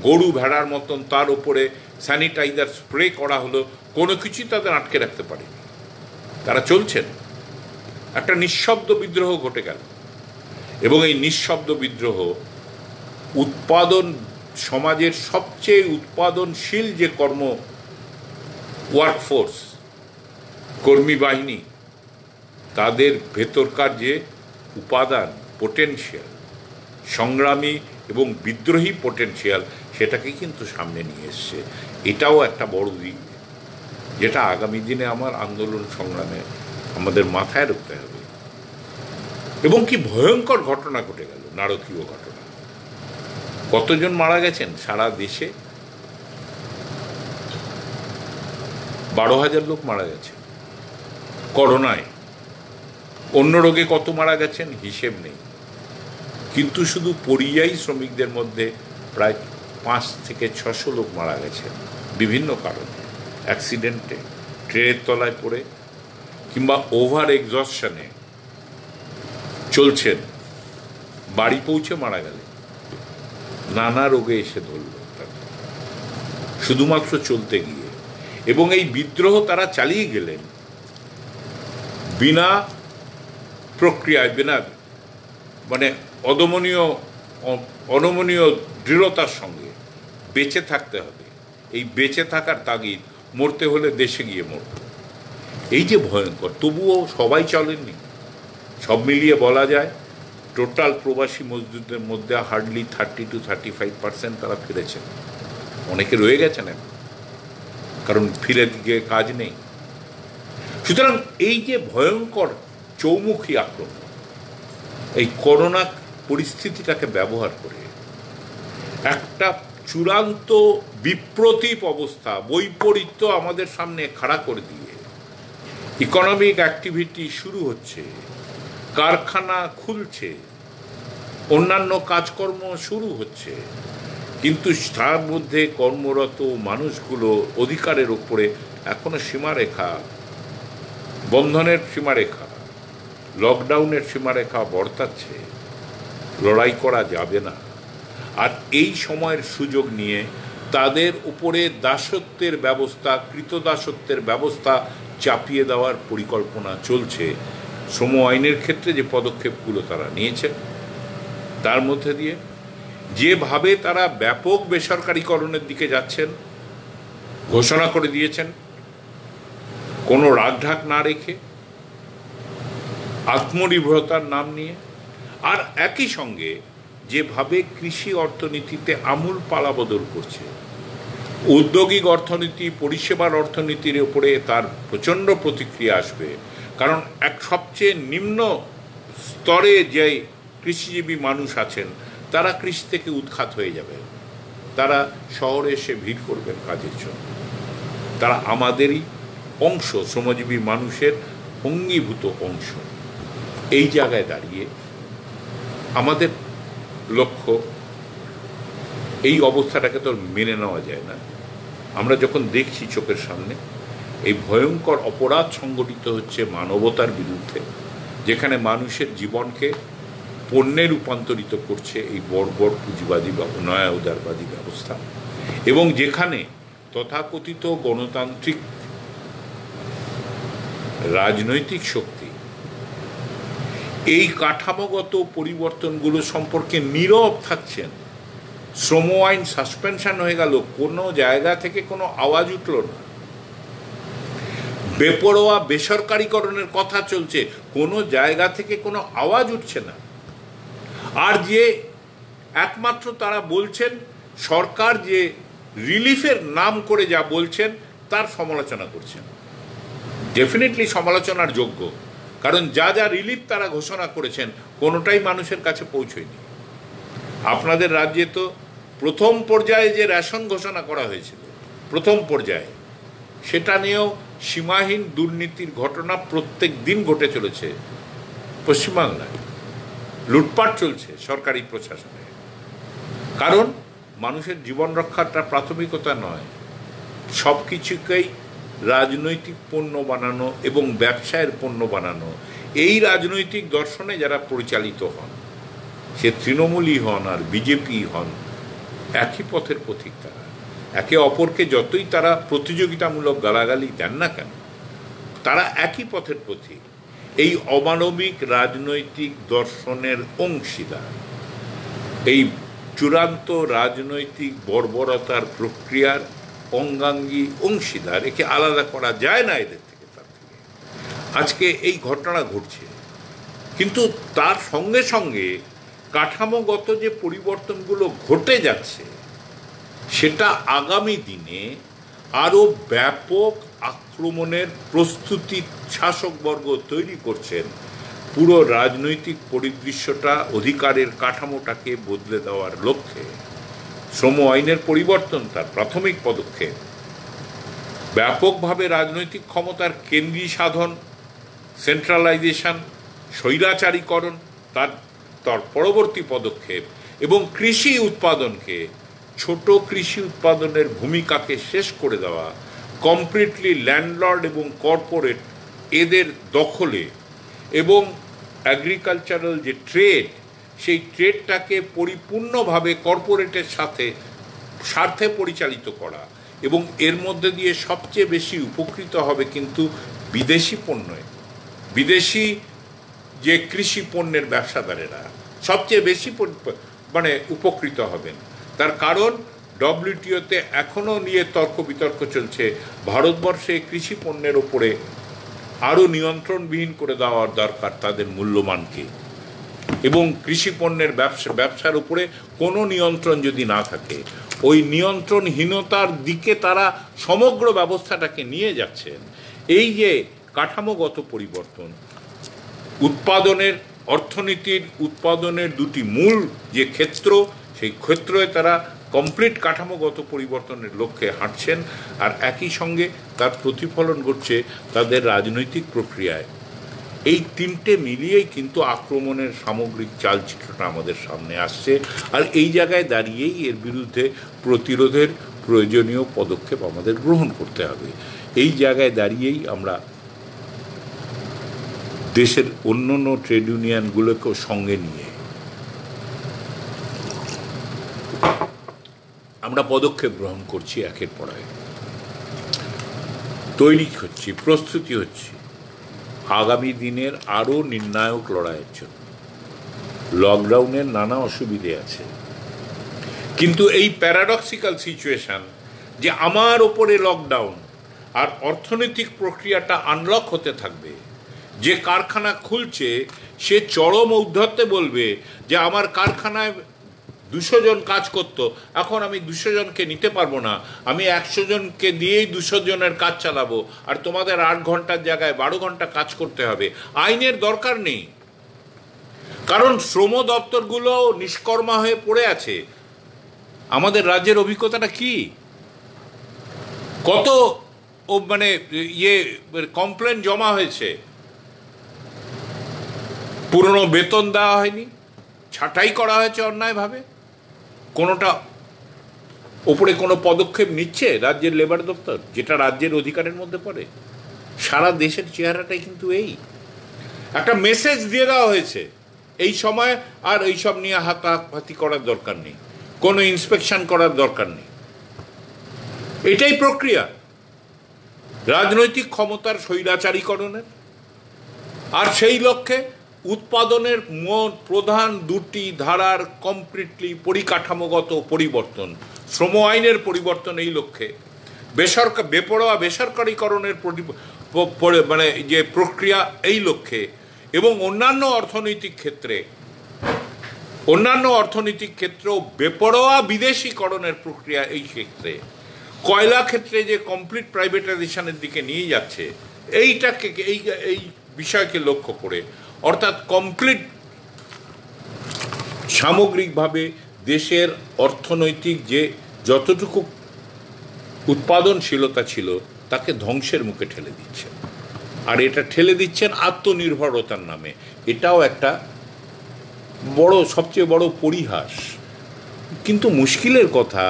গরু ভেড়ার মতন তার উপরে স্যানিটাইজার স্প্রে করা হলো, কোনো কিছুই তাদের আটকে রাখতে পারেনি। তারা চলছেন, একটা নিঃশব্দ বিদ্রোহ ঘটে গেল। এবং এই নিঃশব্দ বিদ্রোহ উৎপাদন, সমাজের সবচেয়ে উৎপাদনশীল যে ওয়ার্কফোর্স, কর্মী বাহিনী, তাদের ভেতরকার যে উপাদান, পোটেনশিয়াল, সংগ্রামী এবং বিদ্রোহী পোটেনশিয়াল, সেটাকে কিন্তু সামনে নিয়ে এসছে। এটাও একটা বড় দিক, যেটা আগামী দিনে আমার আন্দোলন সংগ্রামে আমাদের মাথায় রাখতে হবে। এবং কি ভয়ঙ্কর ঘটনা ঘটে গেল, নারকীয় ঘটনা। কতজন মারা গেছেন সারা দেশে? 12,000 লোক মারা গেছে করোনায়। অন্য রোগে কত মারা গেছেন হিসেব নেই, কিন্তু শুধু পরিযায়ী শ্রমিকদের মধ্যে প্রায় 5 থেকে 600 লোক মারা গেছেন বিভিন্ন কারণে, অ্যাক্সিডেন্টে, ট্রেনের তলায় পড়ে, কিংবা ওভার এক্সস্টনে চলছেন, বাড়ি পৌঁছে মারা গেলেন, নানা রোগে এসে ধরল শুধুমাত্র চলতে গিয়ে। এবং এই বিদ্রোহ তারা চালিয়ে গেলেন বিনা প্রক্রিয়ায়, বিনা অনমনীয় দৃঢ়তার সঙ্গে। বেঁচে থাকতে হবে, এই বেঁচে থাকার তাগিদ, মরতে হলে দেশে গিয়ে মরত। এই যে ভয়ঙ্কর, তবুও সবাই চলেননি। সব মিলিয়ে বলা যায় টোটাল প্রবাসী মজদুরদের মধ্যে হার্ডলি 30 to 35% তারা ফিরেছেন। অনেকে রয়ে গেছেন এখন, কারণ ফিরে গিয়ে কাজ নেই। সুতরাং এই যে ভয়ঙ্কর চৌমুখী আক্রমণ, এই করোনা পরিস্থিতিটাকে ব্যবহার করে একটা চূড়ান্ত বিপ্রতীপ অবস্থা, বৈপরীত্য আমাদের সামনে খাড়া করে দিয়ে ইকোনমিক অ্যাক্টিভিটি শুরু হচ্ছে, কারখানা খুলছে, অন্যান্য কাজকর্ম শুরু হচ্ছে, কিন্তু তার মধ্যে কর্মরত মানুষগুলো অধিকারের উপরে এখনো সীমারেখা, বন্ধনের সীমারেখা, লকডাউনের সীমারেখা বর্তাচ্ছে। লড়াই করা যাবে না। আর এই সময়ের সুযোগ নিয়ে তাদের উপরে দাসত্বের ব্যবস্থা, কৃতদাসত্বের ব্যবস্থা চাপিয়ে দেওয়ার পরিকল্পনা চলছে। শ্রম আইনের ক্ষেত্রে যে পদক্ষেপগুলো তারা নিয়েছেন, তার মধ্যে দিয়ে যেভাবে তারা ব্যাপক বেসরকারীকরণের দিকে যাচ্ছেন, ঘোষণা করে দিয়েছেন, কোনো রাগঢাক না রেখে, আত্মনির্ভরতার নাম নিয়ে, আর একই সঙ্গে যেভাবে কৃষি অর্থনীতিতে আমূল পালাবদল করছে, ঔদ্যোগিক অর্থনীতি, পরিষেবার অর্থনীতির উপরে তার প্রচণ্ড প্রতিক্রিয়া আসবে। কারণ এক সবচেয়ে নিম্ন স্তরে যে কৃষিজীবী মানুষ আছেন, তারা কৃষি থেকে উৎখাত হয়ে যাবে, তারা শহরে এসে ভিড় করবেন কাজের জন্য। তারা আমাদেরই অংশ, শ্রমজীবী মানুষের অঙ্গীভূত অংশ। এই জায়গায় দাঁড়িয়ে আমাদের লক্ষ্য, এই অবস্থাটাকে তো মেনে নেওয়া যায় না। আমরা যখন দেখছি চোখের সামনে এই ভয়ঙ্কর অপরাধ সংগঠিত হচ্ছে মানবতার বিরুদ্ধে, যেখানে মানুষের জীবনকে পণ্যে রূপান্তরিত করছে এই বর্বর পুঁজিবাদী বা নয়া উদারবাদী ব্যবস্থা, এবং যেখানে তথাকথিত গণতান্ত্রিক রাজনৈতিক শক্তি এই কাঠামোগত পরিবর্তনগুলো সম্পর্কে নীরব থাকছেন, শ্রম আইন সাসপেনশন হয়ে গেল, কোনো জায়গা থেকে কোনো আওয়াজ উঠল না। বেপরোয়া বেসরকারীকরণের কথা চলছে, কোনো জায়গা থেকে কোনো আওয়াজ উঠছে না। আর যে একমাত্র তারা বলছেন, সরকার যে রিলিফের নাম করে যা বলছেন তার সমালোচনা করছেন। ডেফিনেটলি সমালোচনার যোগ্য, কারণ যা যা রিলিফ তারা ঘোষণা করেছেন কোনোটাই মানুষের কাছে পৌঁছয়নি। আপনাদের রাজ্যে তো প্রথম পর্যায়ে যে রেশন ঘোষণা করা হয়েছিল, প্রথম পর্যায়ে, সেটা নিয়েও সীমাহীন দুর্নীতির ঘটনা প্রত্যেক দিন ঘটে চলেছে পশ্চিমবাংলায়। লুটপাট চলছে সরকারি প্রশাসনে, কারণ মানুষের জীবন রক্ষাটা প্রাথমিকতা নয়, সব কিছুকেই রাজনৈতিক পণ্য বানানো এবং ব্যবসায়ের পণ্য বানানো, এই রাজনৈতিক দর্শনে যারা পরিচালিত হন, সে তৃণমূলই হন আর বিজেপি হন, একই পথের পথিক। তারা একে অপরকে যতই তারা প্রতিযোগিতামূলক গালাগালি দেন না কেন, তারা একই পথের পথিক। এই অমানবিক রাজনৈতিক দর্শনের অংশীদার, এই চূড়ান্ত রাজনৈতিক বর্বরতার প্রক্রিয়ার অঙ্গাঙ্গী অংশীদার, একে আলাদা করা যায় না এদের থেকে। তার থেকে আজকে এই ঘটনা ঘটছে, কিন্তু তার সঙ্গে সঙ্গে কাঠামোগত যে পরিবর্তনগুলো ঘটে যাচ্ছে, সেটা আগামী দিনে আরও ব্যাপক আক্রমণের প্রস্তুতি শাসকবর্গ তৈরি করছেন। পুরো রাজনৈতিক পরিদৃশ্যটা, অধিকারের কাঠামোটাকে বদলে দেওয়ার লক্ষ্যে শ্রম আইনের পরিবর্তন তার প্রাথমিক পদক্ষেপ। ব্যাপকভাবে রাজনৈতিক ক্ষমতার কেন্দ্রী সাধন, সেন্ট্রালাইজেশন, স্বৈরাচারীকরণ তার পরবর্তী পদক্ষেপ, এবং কৃষি উৎপাদনকে, ছোট কৃষি উৎপাদনের ভূমিকাকে শেষ করে দেওয়া, কমপ্লিটলি ল্যান্ডলর্ড এবং কর্পোরেট এদের দখলে, এবং অ্যাগ্রিকালচারাল যে ট্রেড, সেই ট্রেডটাকে পরিপূর্ণভাবে কর্পোরেটের স্বার্থে পরিচালিত করা, এবং এর মধ্যে দিয়ে সবচেয়ে বেশি উপকৃত হবে কিন্তু বিদেশি পণ্যে, বিদেশি যে কৃষি পণ্যের ব্যবসাদারেরা সবচেয়ে বেশি উপকৃত হবেন। তার কারণ ডব্লিউটিওতে এখনও নিয়ে তর্ক বিতর্ক চলছে, ভারতবর্ষে কৃষি পণ্যের ওপরে আরও নিয়ন্ত্রণবিহীন করে দেওয়ার দরকার তাদের মূল্যমানকে, এবং কৃষি পণ্যের ব্যবসার উপরে কোনো নিয়ন্ত্রণ যদি না থাকে, ওই নিয়ন্ত্রণহীনতার দিকে তারা সমগ্র ব্যবস্থাটাকে নিয়ে যাচ্ছেন। এই যে কাঠামোগত পরিবর্তন, উৎপাদনের, অর্থনীতির উৎপাদনের দুটি মূল যে ক্ষেত্র, সেই ক্ষেত্রে তারা কমপ্লিট কাঠামোগত পরিবর্তনের লক্ষ্যে হাঁটছেন, আর একই সঙ্গে তার প্রতিফলন ঘটছে তাদের রাজনৈতিক প্রক্রিয়ায়। এই তিনটে মিলিয়েই কিন্তু আক্রমণের সামগ্রিক চালচিত্রটা আমাদের সামনে আসছে, আর এই জায়গায় দাঁড়িয়েই এর বিরুদ্ধে প্রতিরোধের প্রয়োজনীয় পদক্ষেপ আমাদের গ্রহণ করতে হবে। এই জায়গায় দাঁড়িয়েই আমরা দেশের অন্যান্য ট্রেড ইউনিয়নগুলোকেও সঙ্গে নিয়ে আমরা পদক্ষেপ গ্রহণ করছি, একের পর এক তৈরি হচ্ছি, প্রস্তুতি হচ্ছি আগামী দিনের আরও নির্ণায়ক লড়াইয়ের জন্য। লকডাউনের নানা অসুবিধে আছে, কিন্তু এই প্যারাডক্সিক্যাল সিচুয়েশন যে আমার ওপরে লকডাউন আর অর্থনৈতিক প্রক্রিয়াটা আনলক হতে থাকবে, যে কারখানা খুলছে সে চরম ঔদ্ধত্যে বলবে যে আমার কারখানায় 200 জন কাজ করতো, এখন আমি 200 জনকে নিতে পারবো না, আমি 100 জনকে দিয়েই 200 জনের কাজ চালাবো, আর তোমাদের 8 ঘন্টার জায়গায় 12 ঘন্টা কাজ করতে হবে। আইনের দরকার নেই, কারণ শ্রম দপ্তরগুলো নিষ্কর্মা হয়ে পড়ে আছে। আমাদের রাজ্যের অভিজ্ঞতাটা কি, কত কমপ্লেন জমা হয়েছে, পুরনো বেতন দেওয়া হয়নি, ছাঁটাই করা হয়েছে অন্যায়ভাবে, কোনোটা ওপরে কোনো পদক্ষেপ নিচ্ছে রাজ্যের লেবার দপ্তর, যেটা রাজ্যের অধিকারের মধ্যে পড়ে। সারা দেশের চেহারাটাই কিন্তু এই একটা মেসেজ দিয়ে দেওয়া হয়েছে, এই সময় আর এইসব নিয়ে হাতাহাতি করার দরকার নেই, কোনো ইন্সপেকশন করার দরকার নেই। এটাই প্রক্রিয়া রাজনৈতিক ক্ষমতার স্বৈরাচারীকরণের, আর সেই লক্ষ্যে উৎপাদনের প্রধান দুটি ধারার কমপ্লিটলি পরিকাঠামোগত পরিবর্তন, শ্রম আইনের পরিবর্তন এই লক্ষ্যে, বেপরোয়া বেসরকারীকরণের মানে যে প্রক্রিয়া এই লক্ষ্যে, এবং অন্যান্য অর্থনৈতিক ক্ষেত্রেও বেপরোয়া বিদেশিকরণের প্রক্রিয়া এই ক্ষেত্রে, কয়লা ক্ষেত্রে যে কমপ্লিট প্রাইভেটাইজেশনের দিকে নিয়ে যাচ্ছে, এইটাকে এই বিষয়কে লক্ষ্য করে, অর্থাৎ কমপ্লিট সামগ্রিকভাবে দেশের অর্থনৈতিক যে যতটুকু উৎপাদনশীলতা ছিল তাকে ধ্বংসের মুখে ঠেলে দিচ্ছেন। আর এটা ঠেলে দিচ্ছেন আত্মনির্ভরতার নামে। এটাও একটা সবচেয়ে বড় পরিহাস। কিন্তু মুশকিলের কথা,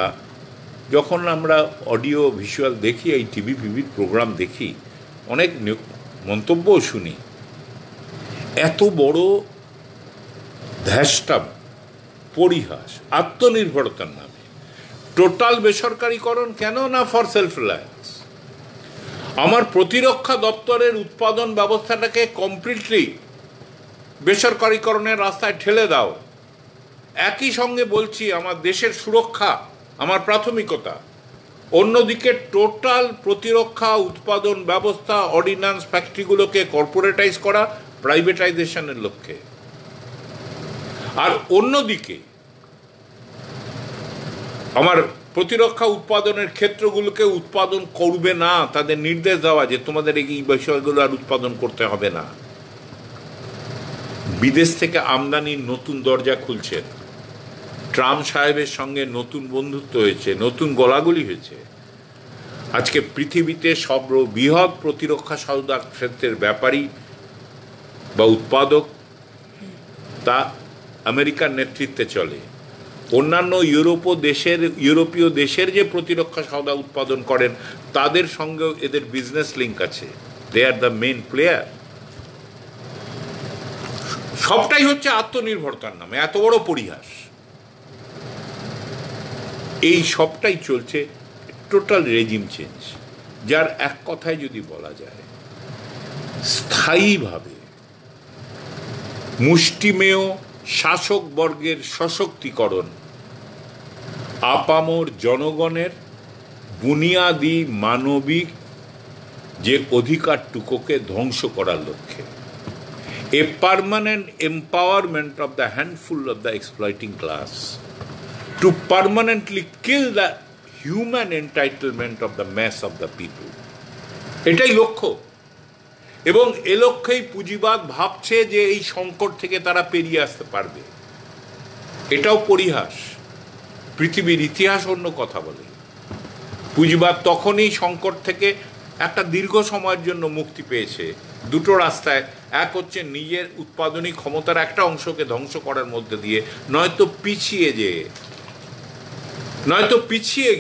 যখন আমরা অডিও ভিজুয়াল দেখি, এই টিভি প্রোগ্রাম দেখি, অনেক মন্তব্যও শুনি, এত বড় ধ্যাসটা পরিহাস আত্মনির্ভরতার নামে। টোটাল বেসরকারীকরণ কেন না? For self reliance. আমার প্রতিরক্ষা দপ্তরের উৎপাদন ব্যবস্থাটাকে কমপ্লিটলি বেসরকারীকরণের রাস্তায় ঠেলে দাও। একই সঙ্গে বলছি আমার দেশের সুরক্ষা আমার প্রাথমিকতা, অন্যদিকে টোটাল প্রতিরক্ষা উৎপাদন ব্যবস্থা, অর্ডিন্যান্স, ফ্যাক্টরিগুলোকে কর্পোরেটাইজ করা প্রাইভেটাইজেশনের লক্ষ্যে। আর অন্যদিকে আমার প্রতিরক্ষা উৎপাদনের ক্ষেত্রগুলোকে উৎপাদন করবে না, তাদের নির্দেশ দেওয়া যে তোমাদের এই বিষয়গুলো আর উৎপাদন করতে হবে না। বিদেশ থেকে আমদানির নতুন দরজা খুলছেন। ট্রাম্প সাহেবের সঙ্গে নতুন বন্ধুত্ব হয়েছে, নতুন গলাগলি হয়েছে। আজকে পৃথিবীতে সর্ববৃহৎ প্রতিরক্ষা সৌদা ক্ষেত্রের ব্যাপারী বা উৎপাদক তা আমেরিকার নেতৃত্বে চলে। অন্যান্য ইউরোপীয় দেশের যে প্রতিরক্ষা সৌদা উৎপাদন করেন তাদের সঙ্গেও এদের বিজনেস লিঙ্ক আছে। দে আর দ্য মেইন প্লেয়ার। সবটাই হচ্ছে আত্মনির্ভরতার নামে এত বড় পরিহাস। এই সবটাই চলছে টোটাল রেজিম চেঞ্জ, যার এক কথায় যদি বলা যায় স্থায়ীভাবে মুষ্টিমেয় শাসক বর্গের সশক্তিকরণ, আপামর জনগণের বুনিয়াদি মানবিক যে অধিকারটুকুকে ধ্বংস করার লক্ষ্যে। A permanent empowerment of the handful of the exploiting class to permanently kill the human entitlement of the mass of the people. এটাই লক্ষ্য। এবং এ লক্ষ্যেই পুঁজিবাদ ভাবছে যে এই সংকট থেকে তারা পেরিয়ে আসতে পারবে। এটাও পরিহাস। পৃথিবীর ইতিহাস অন্য কথা বলে। পুঁজিবাদ তখনই সংকট থেকে একটা দীর্ঘ সময়ের জন্য মুক্তি পেয়েছে দুটো রাস্তায়। এক হচ্ছে নিজের উৎপাদনী ক্ষমতার একটা অংশকে ধ্বংস করার মধ্যে দিয়ে, নয়তো পিছিয়ে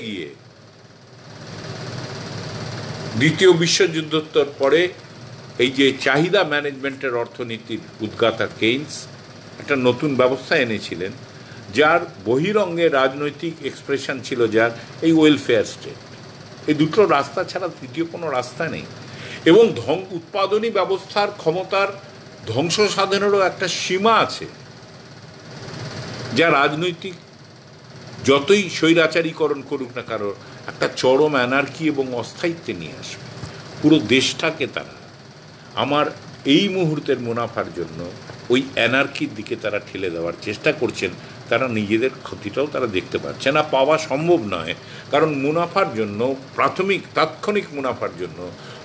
গিয়ে দ্বিতীয় বিশ্বযুদ্ধোত্তর পরে এই যে চাহিদা ম্যানেজমেন্টের অর্থনীতির উদ্গাতা কেইন্স একটা নতুন ব্যবস্থা এনেছিলেন, যার বহিরঙ্গে রাজনৈতিক এক্সপ্রেশন ছিল যার এই ওয়েলফেয়ার স্টেট। এই দুটো রাস্তা ছাড়া তৃতীয় কোনো রাস্তা নেই। এবং উৎপাদনী ব্যবস্থার ক্ষমতার ধ্বংস সাধনেরও একটা সীমা আছে, যা রাজনৈতিক যতই স্বৈরাচারীকরণ করুক না কারো একটা চরম অ্যানার্কি এবং অস্থায়িত্বে নিয়ে আসবে পুরো দেশটাকে। তারা আমার এই মুহূর্তের মুনাফার জন্য ওই অ্যানার্কির দিকে তারা ঠেলে দেওয়ার চেষ্টা করছেন। তারা নিজেদের ক্ষতিটাও তারা দেখতে পাচ্ছে না, পাওয়া সম্ভব নয়। কারণ মুনাফার জন্য, তাৎক্ষণিক মুনাফার জন্য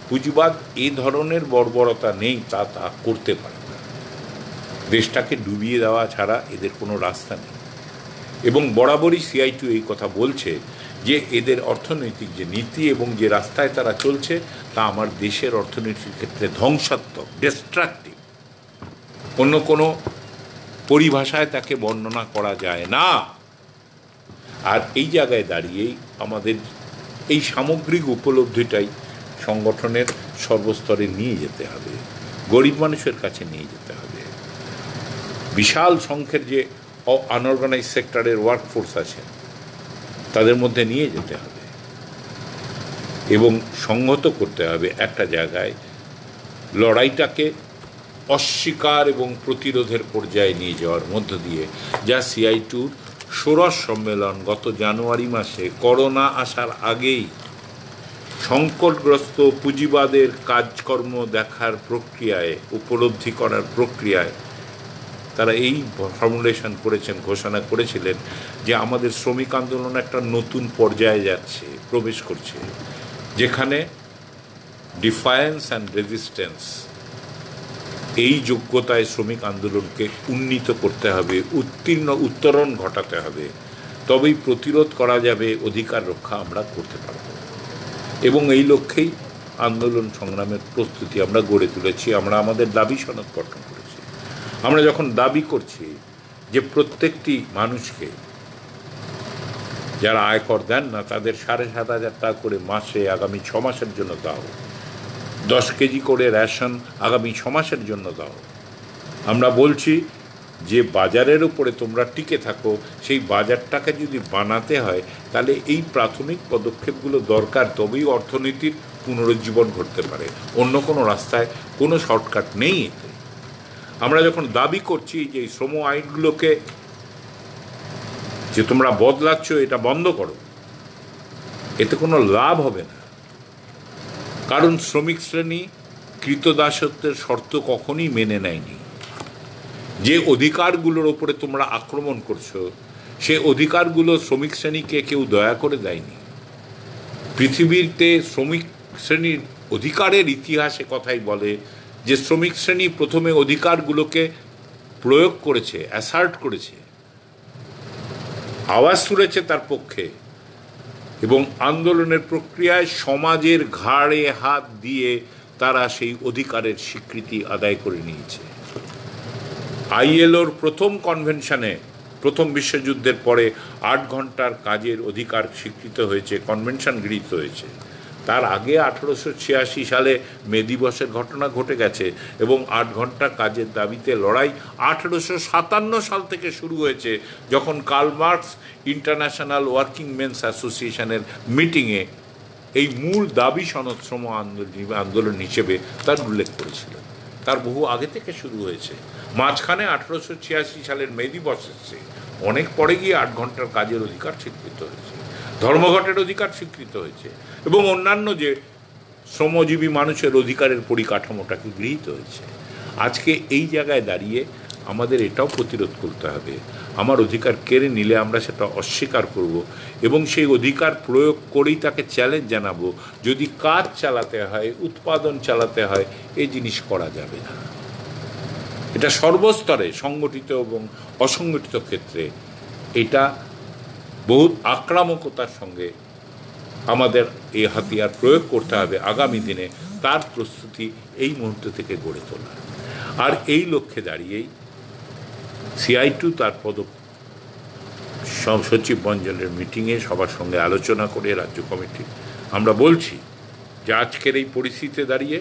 পুঁজিবাদ এই ধরনের বর্বরতা নেই, তা করতে পারে না। দেশটাকে ডুবিয়ে দেওয়া ছাড়া এদের কোনো রাস্তা নেই। এবং বরাবরই CI2 এই কথা বলছে যে এদের অর্থনৈতিক যে নীতি এবং যে রাস্তায় তারা চলছে তা আমার দেশের অর্থনীতির ক্ষেত্রে ধ্বংসাত্মক, ডিস্ট্রাকটিভ। অন্য কোনো পরিভাষায় তাকে বর্ণনা করা যায় না। আর এই জায়গায় দাঁড়িয়েই আমাদের এই সামগ্রিক উপলব্ধিটাই সংগঠনের সর্বস্তরে নিয়ে যেতে হবে, গরিব মানুষের কাছে নিয়ে যেতে হবে। বিশাল সংখ্যের যে আনঅর্গানাইজ সেক্টরের ওয়ার্কফোর্স আছে তাদের মধ্যে নিয়ে যেতে হবে এবং সংহত করতে হবে একটা জায়গায়। লড়াইটাকে অস্বীকার এবং প্রতিরোধের পর্যায়ে নিয়ে যাওয়ার মধ্য দিয়ে, যা CI2-র ষোড়শ সম্মেলন গত জানুয়ারি মাসে করোনা আসার আগেই সংকটগ্রস্ত পুঁজিবাদের কাজকর্ম দেখার প্রক্রিয়ায়, উপলব্ধি করার প্রক্রিয়ায় তারা এই ফর্মুলেশন করেছেন, ঘোষণা করেছিলেন যে আমাদের শ্রমিক আন্দোলন একটা নতুন পর্যায়ে যাচ্ছে, প্রবেশ করছে, যেখানে ডিফায়েন্স অ্যান্ড রেজিস্ট্যান্স এই যোগ্যতায় শ্রমিক আন্দোলনকে উন্নীত করতে হবে, উত্তরণ ঘটাতে হবে, তবেই প্রতিরোধ করা যাবে, অধিকার রক্ষা আমরা করতে পারব। এবং এই লক্ষ্যেই আন্দোলন সংগ্রামের প্রস্তুতি আমরা গড়ে তুলেছি। আমরা আমাদের দাবি সনদ গঠন করেছি। আমরা যখন দাবি করছি যে প্রত্যেকটি মানুষকে, যারা আয়কর দেন না, তাদের 7,500 টাকা করে মাসে আগামী 6 মাসের জন্য দাও, 10 কেজি করে রেশন আগামী 6 মাসের জন্য দাও। আমরা বলছি যে বাজারের উপরে তোমরা টিকে থাকো, সেই বাজারটাকে যদি বানাতে হয় তাহলে এই প্রাথমিক পদক্ষেপগুলো দরকার, তবেই অর্থনীতির পুনরুজ্জীবন ঘটতে পারে। অন্য কোনো রাস্তায় কোনো শর্টকাট নেই এতে। আমরা যখন দাবি করছি যে এই শ্রম আইনগুলোকে যে তোমরা বদলাচ্ছ, এটা বন্ধ করো, এতে কোনো লাভ হবে না। কারণ শ্রমিক শ্রেণী কৃতদাসত্বের শর্ত কখনই মেনে নেয়নি। যে অধিকারগুলোর ওপরে তোমরা আক্রমণ করছো, সে অধিকারগুলো শ্রমিক শ্রেণীকে কেউ দয়া করে দেয়নি। পৃথিবীতে শ্রমিক শ্রেণীর অধিকারের ইতিহাসে কথাই বলে যে শ্রমিক শ্রেণী প্রথমে অধিকারগুলোকে প্রয়োগ করেছে, অ্যাসার্ট করেছে, আওয়াজ তুলেছে তার পক্ষে, এবং আন্দোলনের প্রক্রিয়ায় সমাজের ঘাড়ে হাত দিয়ে তারা সেই অধিকারের স্বীকৃতি আদায় করে নিয়েছে। ILOর প্রথম কনভেনশনে, প্রথম বিশ্বযুদ্ধের পরে 8 ঘন্টার কাজের অধিকার স্বীকৃত হয়েছে, কনভেনশন গৃহীত হয়েছে। তার আগে 1886 সালে মে দিবসের ঘটনা ঘটে গেছে, এবং 8 ঘন্টা কাজের দাবিতে লড়াই 1857 সাল থেকে শুরু হয়েছে, যখন Karl Marx International Working Men's অ্যাসোসিয়েশনের মিটিংয়ে এই মূল দাবি সনদ শ্রম আন্দোলন হিসেবে তার উল্লেখ করেছিল। তার বহু আগে থেকে শুরু হয়েছে। মাঝখানে 1886 সালের মে দিবস এসেছে, অনেক পরে গিয়ে 8 ঘন্টার কাজের অধিকার স্বীকৃত হয়েছে, ধর্মঘটের অধিকার স্বীকৃত হয়েছে, এবং অন্যান্য যে শ্রমজীবী মানুষের অধিকারের পরিকাঠামোটাকে গৃহীত হয়েছে। আজকে এই জায়গায় দাঁড়িয়ে আমাদের এটাও প্রতিরোধ করতে হবে। আমার অধিকার কেড়ে নিলে আমরা সেটা অস্বীকার করব, এবং সেই অধিকার প্রয়োগ করেই তাকে চ্যালেঞ্জ জানাবো। যদি কাজ চালাতে হয়, উৎপাদন চালাতে হয়, এই জিনিস করা যাবে না। এটা সর্বস্তরে, সংগঠিত এবং অসংগঠিত ক্ষেত্রে, এটা বহু আক্রামকতার সঙ্গে আমাদের এই হাতিয়ার প্রয়োগ করতে হবে আগামী দিনে। তার প্রস্তুতি এই মুহূর্ত থেকে গড়ে তোলা। আর এই লক্ষ্যে দাঁড়িয়েই CI2 তার সচিব মণ্ডলের মিটিংয়ে সবার সঙ্গে আলোচনা করে রাজ্য কমিটি আমরা বলছি যে আজকের এই পরিস্থিতিতে দাঁড়িয়ে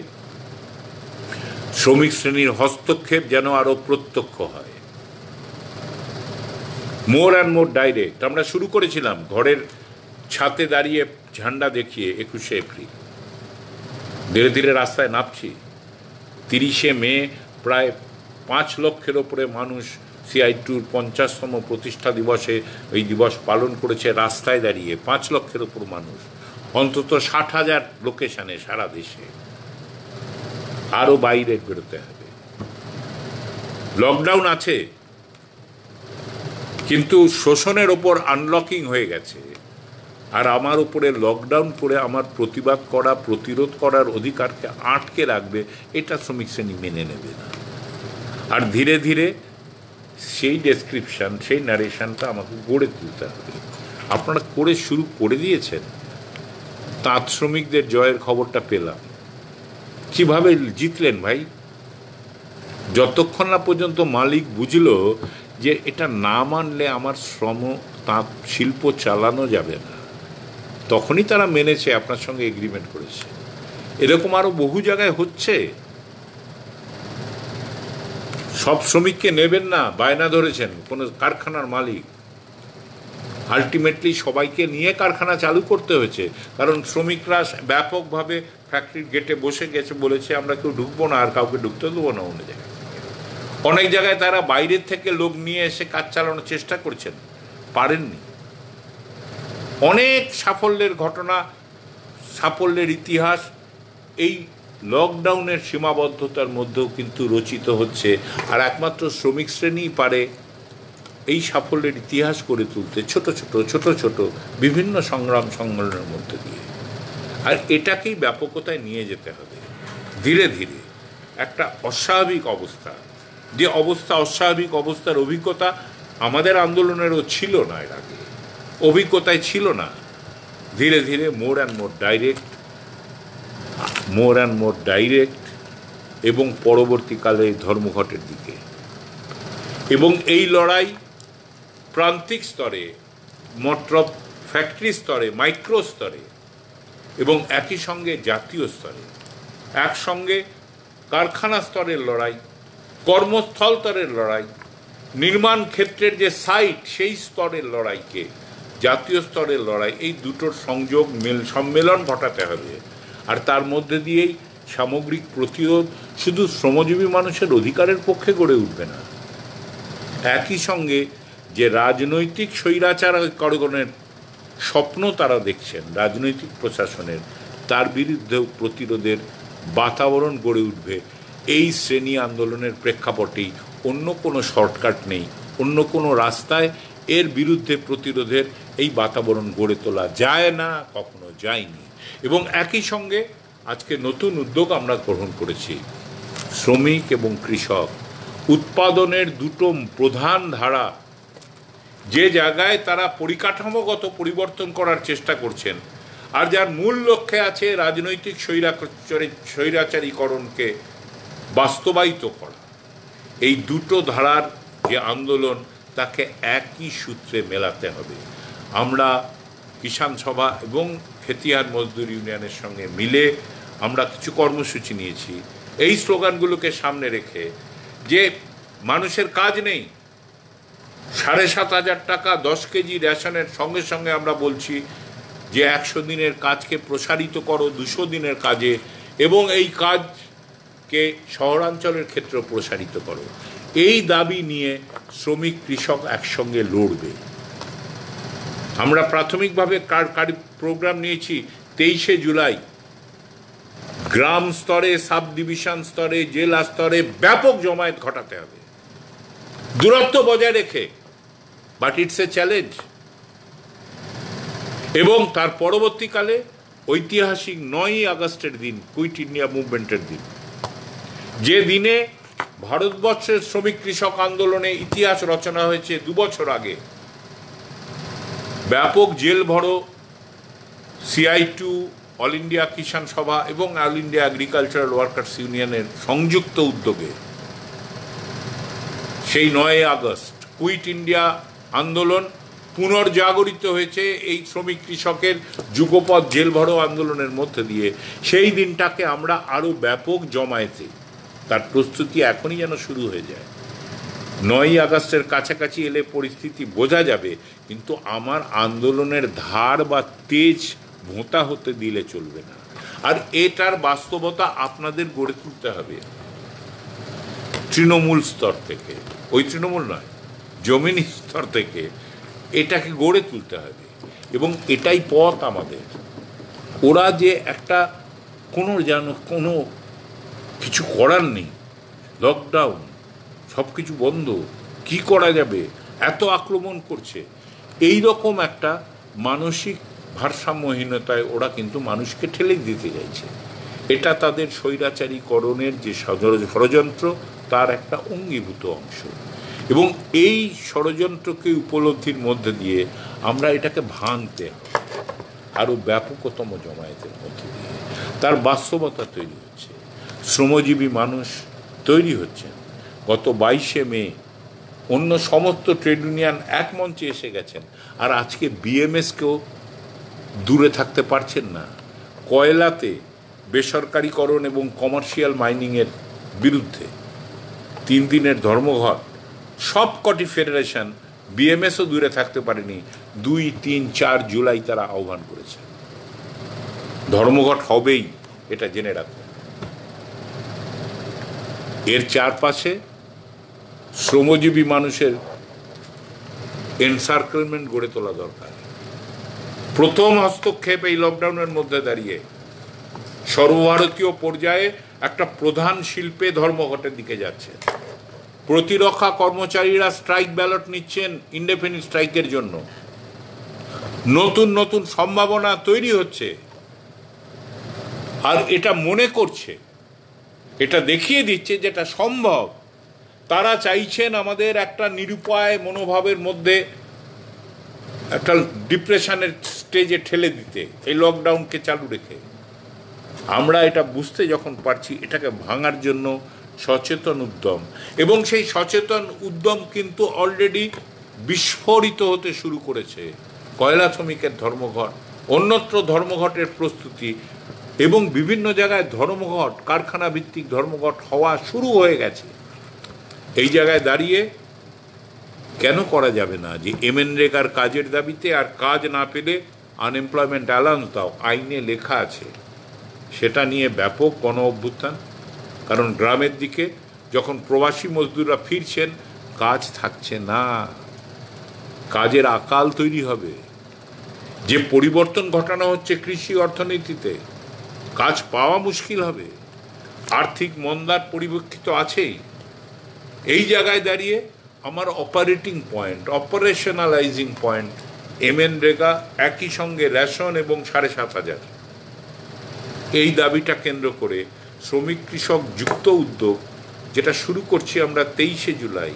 শ্রমিক শ্রেণীর হস্তক্ষেপ যেন আরও প্রত্যক্ষ হয়, মোর অ্যান্ড মোর ডাইরেক্ট। আমরা শুরু করেছিলাম ঘরের ছাদে দাঁড়িয়ে ঝান্ডা দেখিয়ে 21শে এপ্রিল, ধীরে ধীরে রাস্তায় নামছি। 30শে মে প্রায় 5 লক্ষের ওপরে মানুষ CI2-র 50তম প্রতিষ্ঠা দিবসে এই দিবস পালন করেছে রাস্তায় দাঁড়িয়ে। 5 লক্ষের ওপর মানুষ, অন্তত 60,000 লোকেশনে সারা দেশে। আরও বাইরে বেরোতে হবে। লকডাউন আছে, কিন্তু শোষণের ওপর আনলকিং হয়ে গেছে। আর আমার উপরে লকডাউন করে আমার প্রতিবাদ করা, প্রতিরোধ করার অধিকারকে আটকে রাখবে, এটা শ্রমিক শ্রেণী মেনে নেবে না। আর ধীরে ধীরে সেই ডেসক্রিপশান, সেই ন্যারেশনটা আমাকে গড়ে তুলতে হবে। আপনারা করে শুরু করে দিয়েছেন। তাঁত শ্রমিকদের জয়ের খবরটা পেলাম। কিভাবে জিতলেন ভাই? যতক্ষণ না পর্যন্ত মালিক বুঝলো যে এটা না মানলে আমার তাঁত শিল্প চালানো যাবে না, তখনই তারা মেনেছে, আপনার সঙ্গে এগ্রিমেন্ট করেছে। এরকম আরও বহু জায়গায় হচ্ছে। সব শ্রমিককে নেবেন না, বায়না ধরেছেন কোনো কারখানার মালিক। আলটিমেটলি সবাইকে নিয়ে কারখানা চালু করতে হয়েছে, কারণ শ্রমিকরা ব্যাপকভাবে ফ্যাক্টরির গেটে বসে গেছে, বলেছে আমরা কেউ ঢুকবো না, আর কাউকে ঢুকতে দেবো না অন্য জায়গায়। অনেক জায়গায় তারা বাইরের থেকে লোক নিয়ে এসে কাজ চালানোর চেষ্টা করেছেন, পারেননি। অনেক সাফল্যের ঘটনা, সাফল্যের ইতিহাস এই লকডাউনের সীমাবদ্ধতার মধ্যেও কিন্তু রচিত হচ্ছে। আর একমাত্র শ্রমিক শ্রেণীই পারে এই সাফল্যের ইতিহাস গড়ে তুলতে, ছোট ছোট বিভিন্ন সংগ্রামের মধ্যে দিয়ে। আর এটাকেই ব্যাপকতায় নিয়ে যেতে হবে ধীরে ধীরে। একটা অস্বাভাবিক অবস্থা, যে অস্বাভাবিক অবস্থার অভিজ্ঞতা আমাদের আন্দোলনেরও ছিল না, এর আগে অভিজ্ঞতায় ছিল না। ধীরে ধীরে মোর অ্যান্ড মোর ডাইরেক্ট এবং পরবর্তীকালে ধর্মঘটের দিকে। এবং এই লড়াই প্রান্তিক স্তরে, মতলব ফ্যাক্টরি স্তরে, মাইক্রো স্তরে এবং একই সঙ্গে জাতীয় স্তরে, একসঙ্গে কারখানা স্তরের লড়াই, কর্মস্থল স্তরের লড়াই, নির্মাণ ক্ষেত্রের যে সাইট সেই স্তরের লড়াইকে জাতীয় স্তরের লড়াই, এই দুটোর সংযোগ সম্মেলন ঘটাতে হবে। আর তার মধ্যে দিয়েই সামগ্রিক প্রতিরোধ শুধু শ্রমজীবী মানুষের অধিকারের পক্ষে গড়ে উঠবে না, একই সঙ্গে যে রাজনৈতিক স্বৈরাচারকরণের স্বপ্ন তারা দেখছেন রাজনৈতিক প্রশাসনের, তার বিরুদ্ধেও প্রতিরোধের বাতাবরণ গড়ে উঠবে। এই শ্রেণী আন্দোলনের প্রেক্ষাপটেই অন্য কোনো শর্টকাট নেই, অন্য কোনো রাস্তায় এর বিরুদ্ধে প্রতিরোধের এই বাতাবরণ গড়ে তোলা যায় না, কখনো যায়নি। এবং একই সঙ্গে আজকে নতুন উদ্যোগ আমরা গ্রহণ করেছি। শ্রমিক এবং কৃষক উৎপাদনের দুটো প্রধান ধারা, যে জায়গায় তারা পরিকাঠামোগত পরিবর্তন করার চেষ্টা করছেন, আর যার মূল লক্ষ্যে আছে রাজনৈতিক স্বৈরাচারীকরণকে বাস্তবায়িত করা, এই দুটো ধারার যে আন্দোলন তাকে একই সূত্রে মেলাতে হবে। আমরা কিষাণ সভা এবং খেতিয়ার মজদুর ইউনিয়নের সঙ্গে মিলে আমরা কিছু কর্মসূচি নিয়েছি এই স্লোগানগুলোকে সামনে রেখে, যে মানুষের কাজ নেই, 7,500 টাকা 10 কেজি রেশনের সঙ্গে সঙ্গে আমরা বলছি যে 100 দিনের কাজকে প্রসারিত করো 200 দিনের কাজে, এবং এই কাজকে শহরাঞ্চলের ক্ষেত্রে প্রসারিত করো। এই দাবি নিয়ে শ্রমিক কৃষক একসঙ্গে লড়বে। আমরা প্রাথমিকভাবে প্রোগ্রাম নিয়েছি 23শে জুলাই গ্রাম স্তরে, সাব ডিভিশন স্তরে, জেলা স্তরে ব্যাপক জমায়েত ঘটাতে হবে, দূরত্ব বজায় রেখে, বাট ইটস এ চ্যালেঞ্জ। এবং তার পরবর্তীকালে ঐতিহাসিক 9ই আগস্টের দিন, কুইট ইন্ডিয়া মুভমেন্টের দিন, যে দিনে ভারতবর্ষের শ্রমিক কৃষক আন্দোলনে ইতিহাস রচনা হয়েছে 2 বছর আগে, ব্যাপক জেল ভরো CI2, অল ইন্ডিয়া কিষাণ সভা এবং অল ইন্ডিয়া এগ্রিকালচারাল ওয়ার্কার্স ইউনিয়নের সংযুক্ত উদ্যোগে সেই 9ই আগস্ট কুইট ইন্ডিয়া আন্দোলন পুনর্জাগরিত হয়েছে এই শ্রমিক কৃষকের যুগপৎ জেল ভরো আন্দোলনের মধ্যে দিয়ে। সেই দিনটাকে আমরা আরও ব্যাপক জমায়েতে, তার প্রস্তুতি এখনই যেন শুরু হয়ে যায়। 9ই আগস্টের কাছাকাছি এলে পরিস্থিতি বোঝা যাবে, কিন্তু আমার আন্দোলনের ধার বা তেজ ভোঁতা হতে দিলে চলবে না। আর এটার বাস্তবতা আপনাদের গড়ে তুলতে হবে তৃণমূল স্তর থেকে, ওই তৃণমূল নয়, জমিনি স্তর থেকে এটাকে গড়ে তুলতে হবে। এবং এটাই পথ আমাদের। ওরা যে একটা কোনো কিছু করার নেই, লকডাউন, সব কিছু বন্ধ, কি করা যাবে, এত আক্রমণ করছে, এই রকম একটা মানসিক ভারসাম্যহীনতায় ওরা কিন্তু মানুষকে ঠেলে দিতে চাইছে। এটা তাদের স্বৈরাচারীকরণের যে ষড়যন্ত্র, তার একটা অঙ্গীভূত অংশ। এবং এই ষড়যন্ত্রকে উপলব্ধির মধ্যে দিয়ে আমরা এটাকে ভাঙতে হবে আরও ব্যাপকতম জমায়েতের মধ্যে দিয়ে। তার বাস্তবতা তৈরি হচ্ছে, শ্রমজীবী মানুষ তৈরি হচ্ছেন। গত 22শে মে অন্য সমস্ত ট্রেড ইউনিয়ন এক মঞ্চে এসে গেছেন, আর আজকে বিএমএসকেও দূরে থাকতে পারছেন না। কয়লাতে বেসরকারিকরণ এবং কমার্শিয়াল মাইনিংয়ের বিরুদ্ধে 3 দিনের ধর্মঘট, সবকটি ফেডারেশন, বিএমএসও দূরে থাকতে পারেনি। 2, 3, 4 জুলাই তারা আহ্বান করেছে, ধর্মঘট হবেই, এটা জেনে রাখবেন। এর চারপাশে শ্রমজীবী মানুষের এনসার্কেলমেন্ট গড়ে তোলা দরকার। প্রথম হস্তক্ষেপ এই লকডাউনের মধ্যে দাঁড়িয়ে সর্বভারতীয় পর্যায়ে একটা প্রধান শিল্পে ধর্মঘটের দিকে যাচ্ছে। প্রতিরক্ষা কর্মচারীরা স্ট্রাইক ব্যালট নিচ্ছেন ইনডেফিনিট স্ট্রাইকের জন্য। নতুন নতুন সম্ভাবনা তৈরি হচ্ছে, আর এটা মনে করছে, এটা দেখিয়ে দিচ্ছে যেটা সম্ভব। তারা চাইছেন আমাদের একটা নিরুপায় মনোভাবের মধ্যে একটা ডিপ্রেশনের স্টেজে ঠেলে দিতে এই লকডাউনকে চালু রেখে। আমরা এটা বুঝতে যখন পারছি, এটাকে ভাঙার জন্য সচেতন উদ্যম, এবং সেই সচেতন উদ্যম কিন্তু অলরেডি বিস্ফোরিত হতে শুরু করেছে। কয়লা শ্রমিকের ধর্মঘট, অন্যত্র ধর্মঘটের প্রস্তুতি, এবং বিভিন্ন জায়গায় ধর্মঘট, কারখানা ভিত্তিক ধর্মঘট হওয়া শুরু হয়ে গেছে। এই জায়গায় দাঁড়িয়ে কেন করা যাবে না যে এমএনরেগার কাজের দাবিতে, আর কাজ না পেলে আনএমপ্লয়মেন্ট অ্যালাউন্স দাও, আইনে লেখা আছে। সেটা নিয়ে ব্যাপক গণ অভ্যুত্থান। কারণ গ্রামের দিকে যখন প্রবাসী মজদুররা ফিরছেন, কাজ থাকছে না, কাজের আকাল তৈরি হবে। যে পরিবর্তন ঘটানো হচ্ছে কৃষি অর্থনীতিতে, কাজ পাওয়া মুশকিল হবে। আর্থিক মন্দার পরিপ্রেক্ষিত আছেই। এই জায়গায় দাঁড়িয়ে আমার অপারেটিং পয়েন্ট, অপারেশনালাইজিং পয়েন্ট এমএনরেগা, একই সঙ্গে রেশন এবং 7,500, এই দাবিটা কেন্দ্র করে শ্রমিক কৃষক যুক্ত উদ্যোগ, যেটা শুরু করছি আমরা 23শে জুলাই,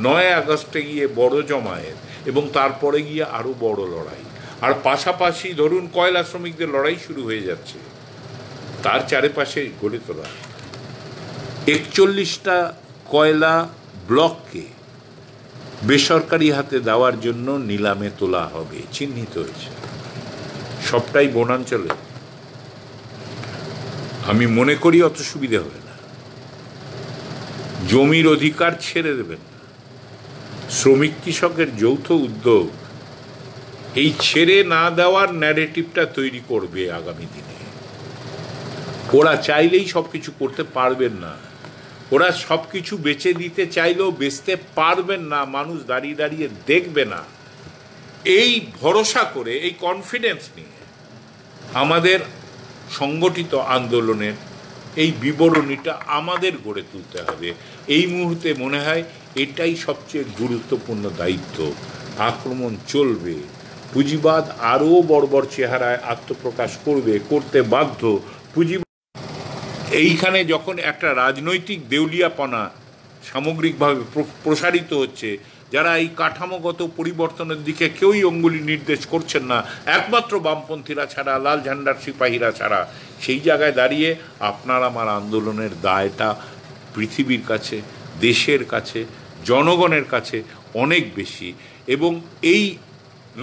9 আগস্টে গিয়ে বড় জমায়েত, এবং তারপরে গিয়ে আরও বড় লড়াই। আর পাশাপাশি ধরুন কয়লা শ্রমিকদের লড়াই শুরু হয়ে যাচ্ছে, তার চারিপাশে গড়ে তোলা 41টা কয়লা ব্লককে বেসরকারি হাতে দেওয়ার জন্য নিলামে তোলা হবে, চিহ্নিত হয়েছে। সবটাই বনাঞ্চলে। আমি মনে করি অত সুবিধে হবে না। জমির অধিকার ছেড়ে দেবেন না। শ্রমিক কৃষকের যৌথ উদ্যোগ এই ছেড়ে না দেওয়ার ন্যারেটিভটা তৈরি করবে আগামী দিনে। ওরা চাইলেই সব কিছু করতে পারবেন না। ওরা সব কিছু বেচে দিতে চাইলেও বেচতে পারবেন না, মানুষ দাঁড়িয়ে দাঁড়িয়ে দেখবে না। এই ভরসা করে, এই কনফিডেন্স নিয়ে আমাদের সংগঠিত আন্দোলনের এই বিবরণীটা আমাদের গড়ে তুলতে হবে। এই মুহূর্তে মনে হয় এটাই সবচেয়ে গুরুত্বপূর্ণ দায়িত্ব। আক্রমণ চলবে, পুঁজিবাদ আরও বর্বর চেহারায় আত্মপ্রকাশ করবে, করতে বাধ্য। পুঁজিবাদ এইখানে যখন একটা রাজনৈতিক দেউলিয়াপনা সামগ্রিকভাবে প্রসারিত হচ্ছে, যারা এই কাঠামোগত পরিবর্তনের দিকে কেউই অঙ্গুলি নির্দেশ করছেন না, একমাত্র বামপন্থীরা ছাড়া, লাল ঝান্ডার সিপাহীরা ছাড়া, সেই জায়গায় দাঁড়িয়ে আপনার আমার আন্দোলনের দায়টা পৃথিবীর কাছে, দেশের কাছে, জনগণের কাছে অনেক বেশি। এবং এই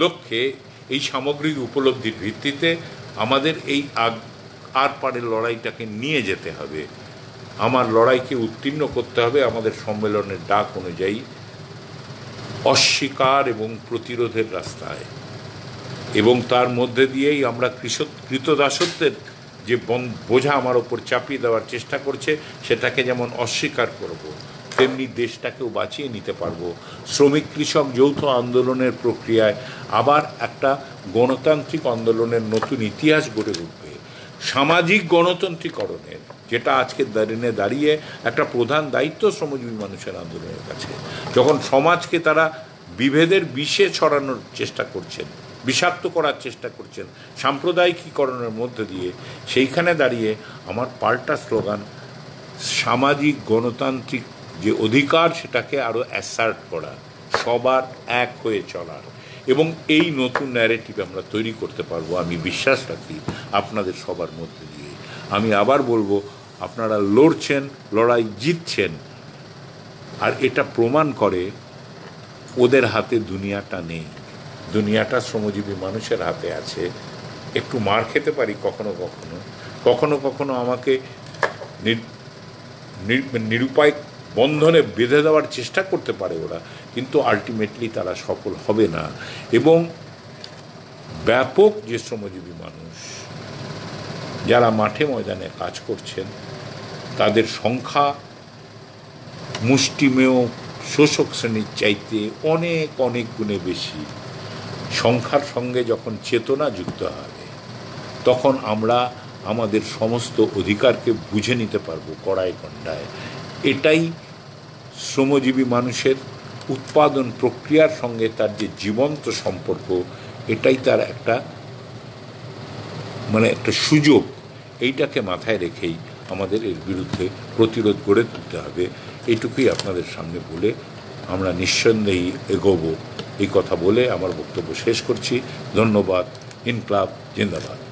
লক্ষ্যে, এই সামগ্রিক উপলব্ধির ভিত্তিতে আমাদের এই আর পারের লড়াইটাকে নিয়ে যেতে হবে। আমার লড়াইকে উত্তীর্ণ করতে হবে আমাদের সম্মেলনের ডাক অনুযায়ী অস্বীকার এবং প্রতিরোধের রাস্তায়, এবং তার মধ্যে দিয়েই আমরা কৃতদাসত্বের যে বোঝা আমার ওপর চাপিয়ে দেওয়ার চেষ্টা করছে, সেটাকে যেমন অস্বীকার করব, তেমনি দেশটাকেও বাঁচিয়ে নিতে পারবো। শ্রমিক কৃষক যৌথ আন্দোলনের প্রক্রিয়ায় আবার একটা গণতান্ত্রিক আন্দোলনের নতুন ইতিহাস গড়ে উঠবে, সামাজিক গণতান্ত্রিকরণের, যেটা আজকের দিনে দাঁড়িয়ে একটা প্রধান দায়িত্ব শ্রমজীবী মানুষের আন্দোলনের কাছে। যখন সমাজকে তারা বিভেদের বিষে ছড়ানোর চেষ্টা করছেন, বিষাক্ত করার চেষ্টা করছেন সাম্প্রদায়িকীকরণের মধ্যে দিয়ে, সেইখানে দাঁড়িয়ে আমার পাল্টা স্লোগান সামাজিক গণতান্ত্রিক যে অধিকার, সেটাকে আরও অ্যাসার্ট করা, সবার এক হয়ে চলার, এবং এই নতুন ন্যারেটিভ আমরা তৈরি করতে পারবো আমি বিশ্বাস রাখি আপনাদের সবার মধ্যে দিয়ে। আমি আবার বলবো, আপনারা লড়ছেন, লড়াই জিতছেন, আর এটা প্রমাণ করে ওদের হাতে দুনিয়াটা নেই, দুনিয়াটা শ্রমজীবী মানুষের হাতে আছে। একটু মার খেতে পারি কখনো কখনো, কখনো কখনো আমাকে নিরুপায় বন্ধনে বেঁধে দেওয়ার চেষ্টা করতে পারে ওরা, কিন্তু আলটিমেটলি তারা সফল হবে না। এবং ব্যাপক যে শ্রমজীবী মানুষ যারা মাঠে ময়দানে কাজ করছেন, তাদের সংখ্যা মুষ্টিমেয় শোষক শ্রেণীর চাইতে অনেক অনেক গুণে বেশি সংখ্যার সঙ্গে যখন চেতনা যুক্ত হবে, তখন আমরা আমাদের সমস্ত অধিকারকে বুঝে নিতে পারবো কড়ায় কণ্ডায়। এটাই শ্রমজীবী মানুষের উৎপাদন প্রক্রিয়ার সঙ্গে তার যে জীবন্ত সম্পর্ক, এটাই তার একটা একটা সুযোগ। এইটাকে মাথায় রেখেই আমাদের এর বিরুদ্ধে প্রতিরোধ গড়ে তুলতে হবে। এইটুকুই আপনাদের সামনে বলে আমরা নিঃসন্দেহে এগোবো, এই কথা বলে আমার বক্তব্য শেষ করছি। ধন্যবাদ। ইনকলাব জিন্দাবাদ।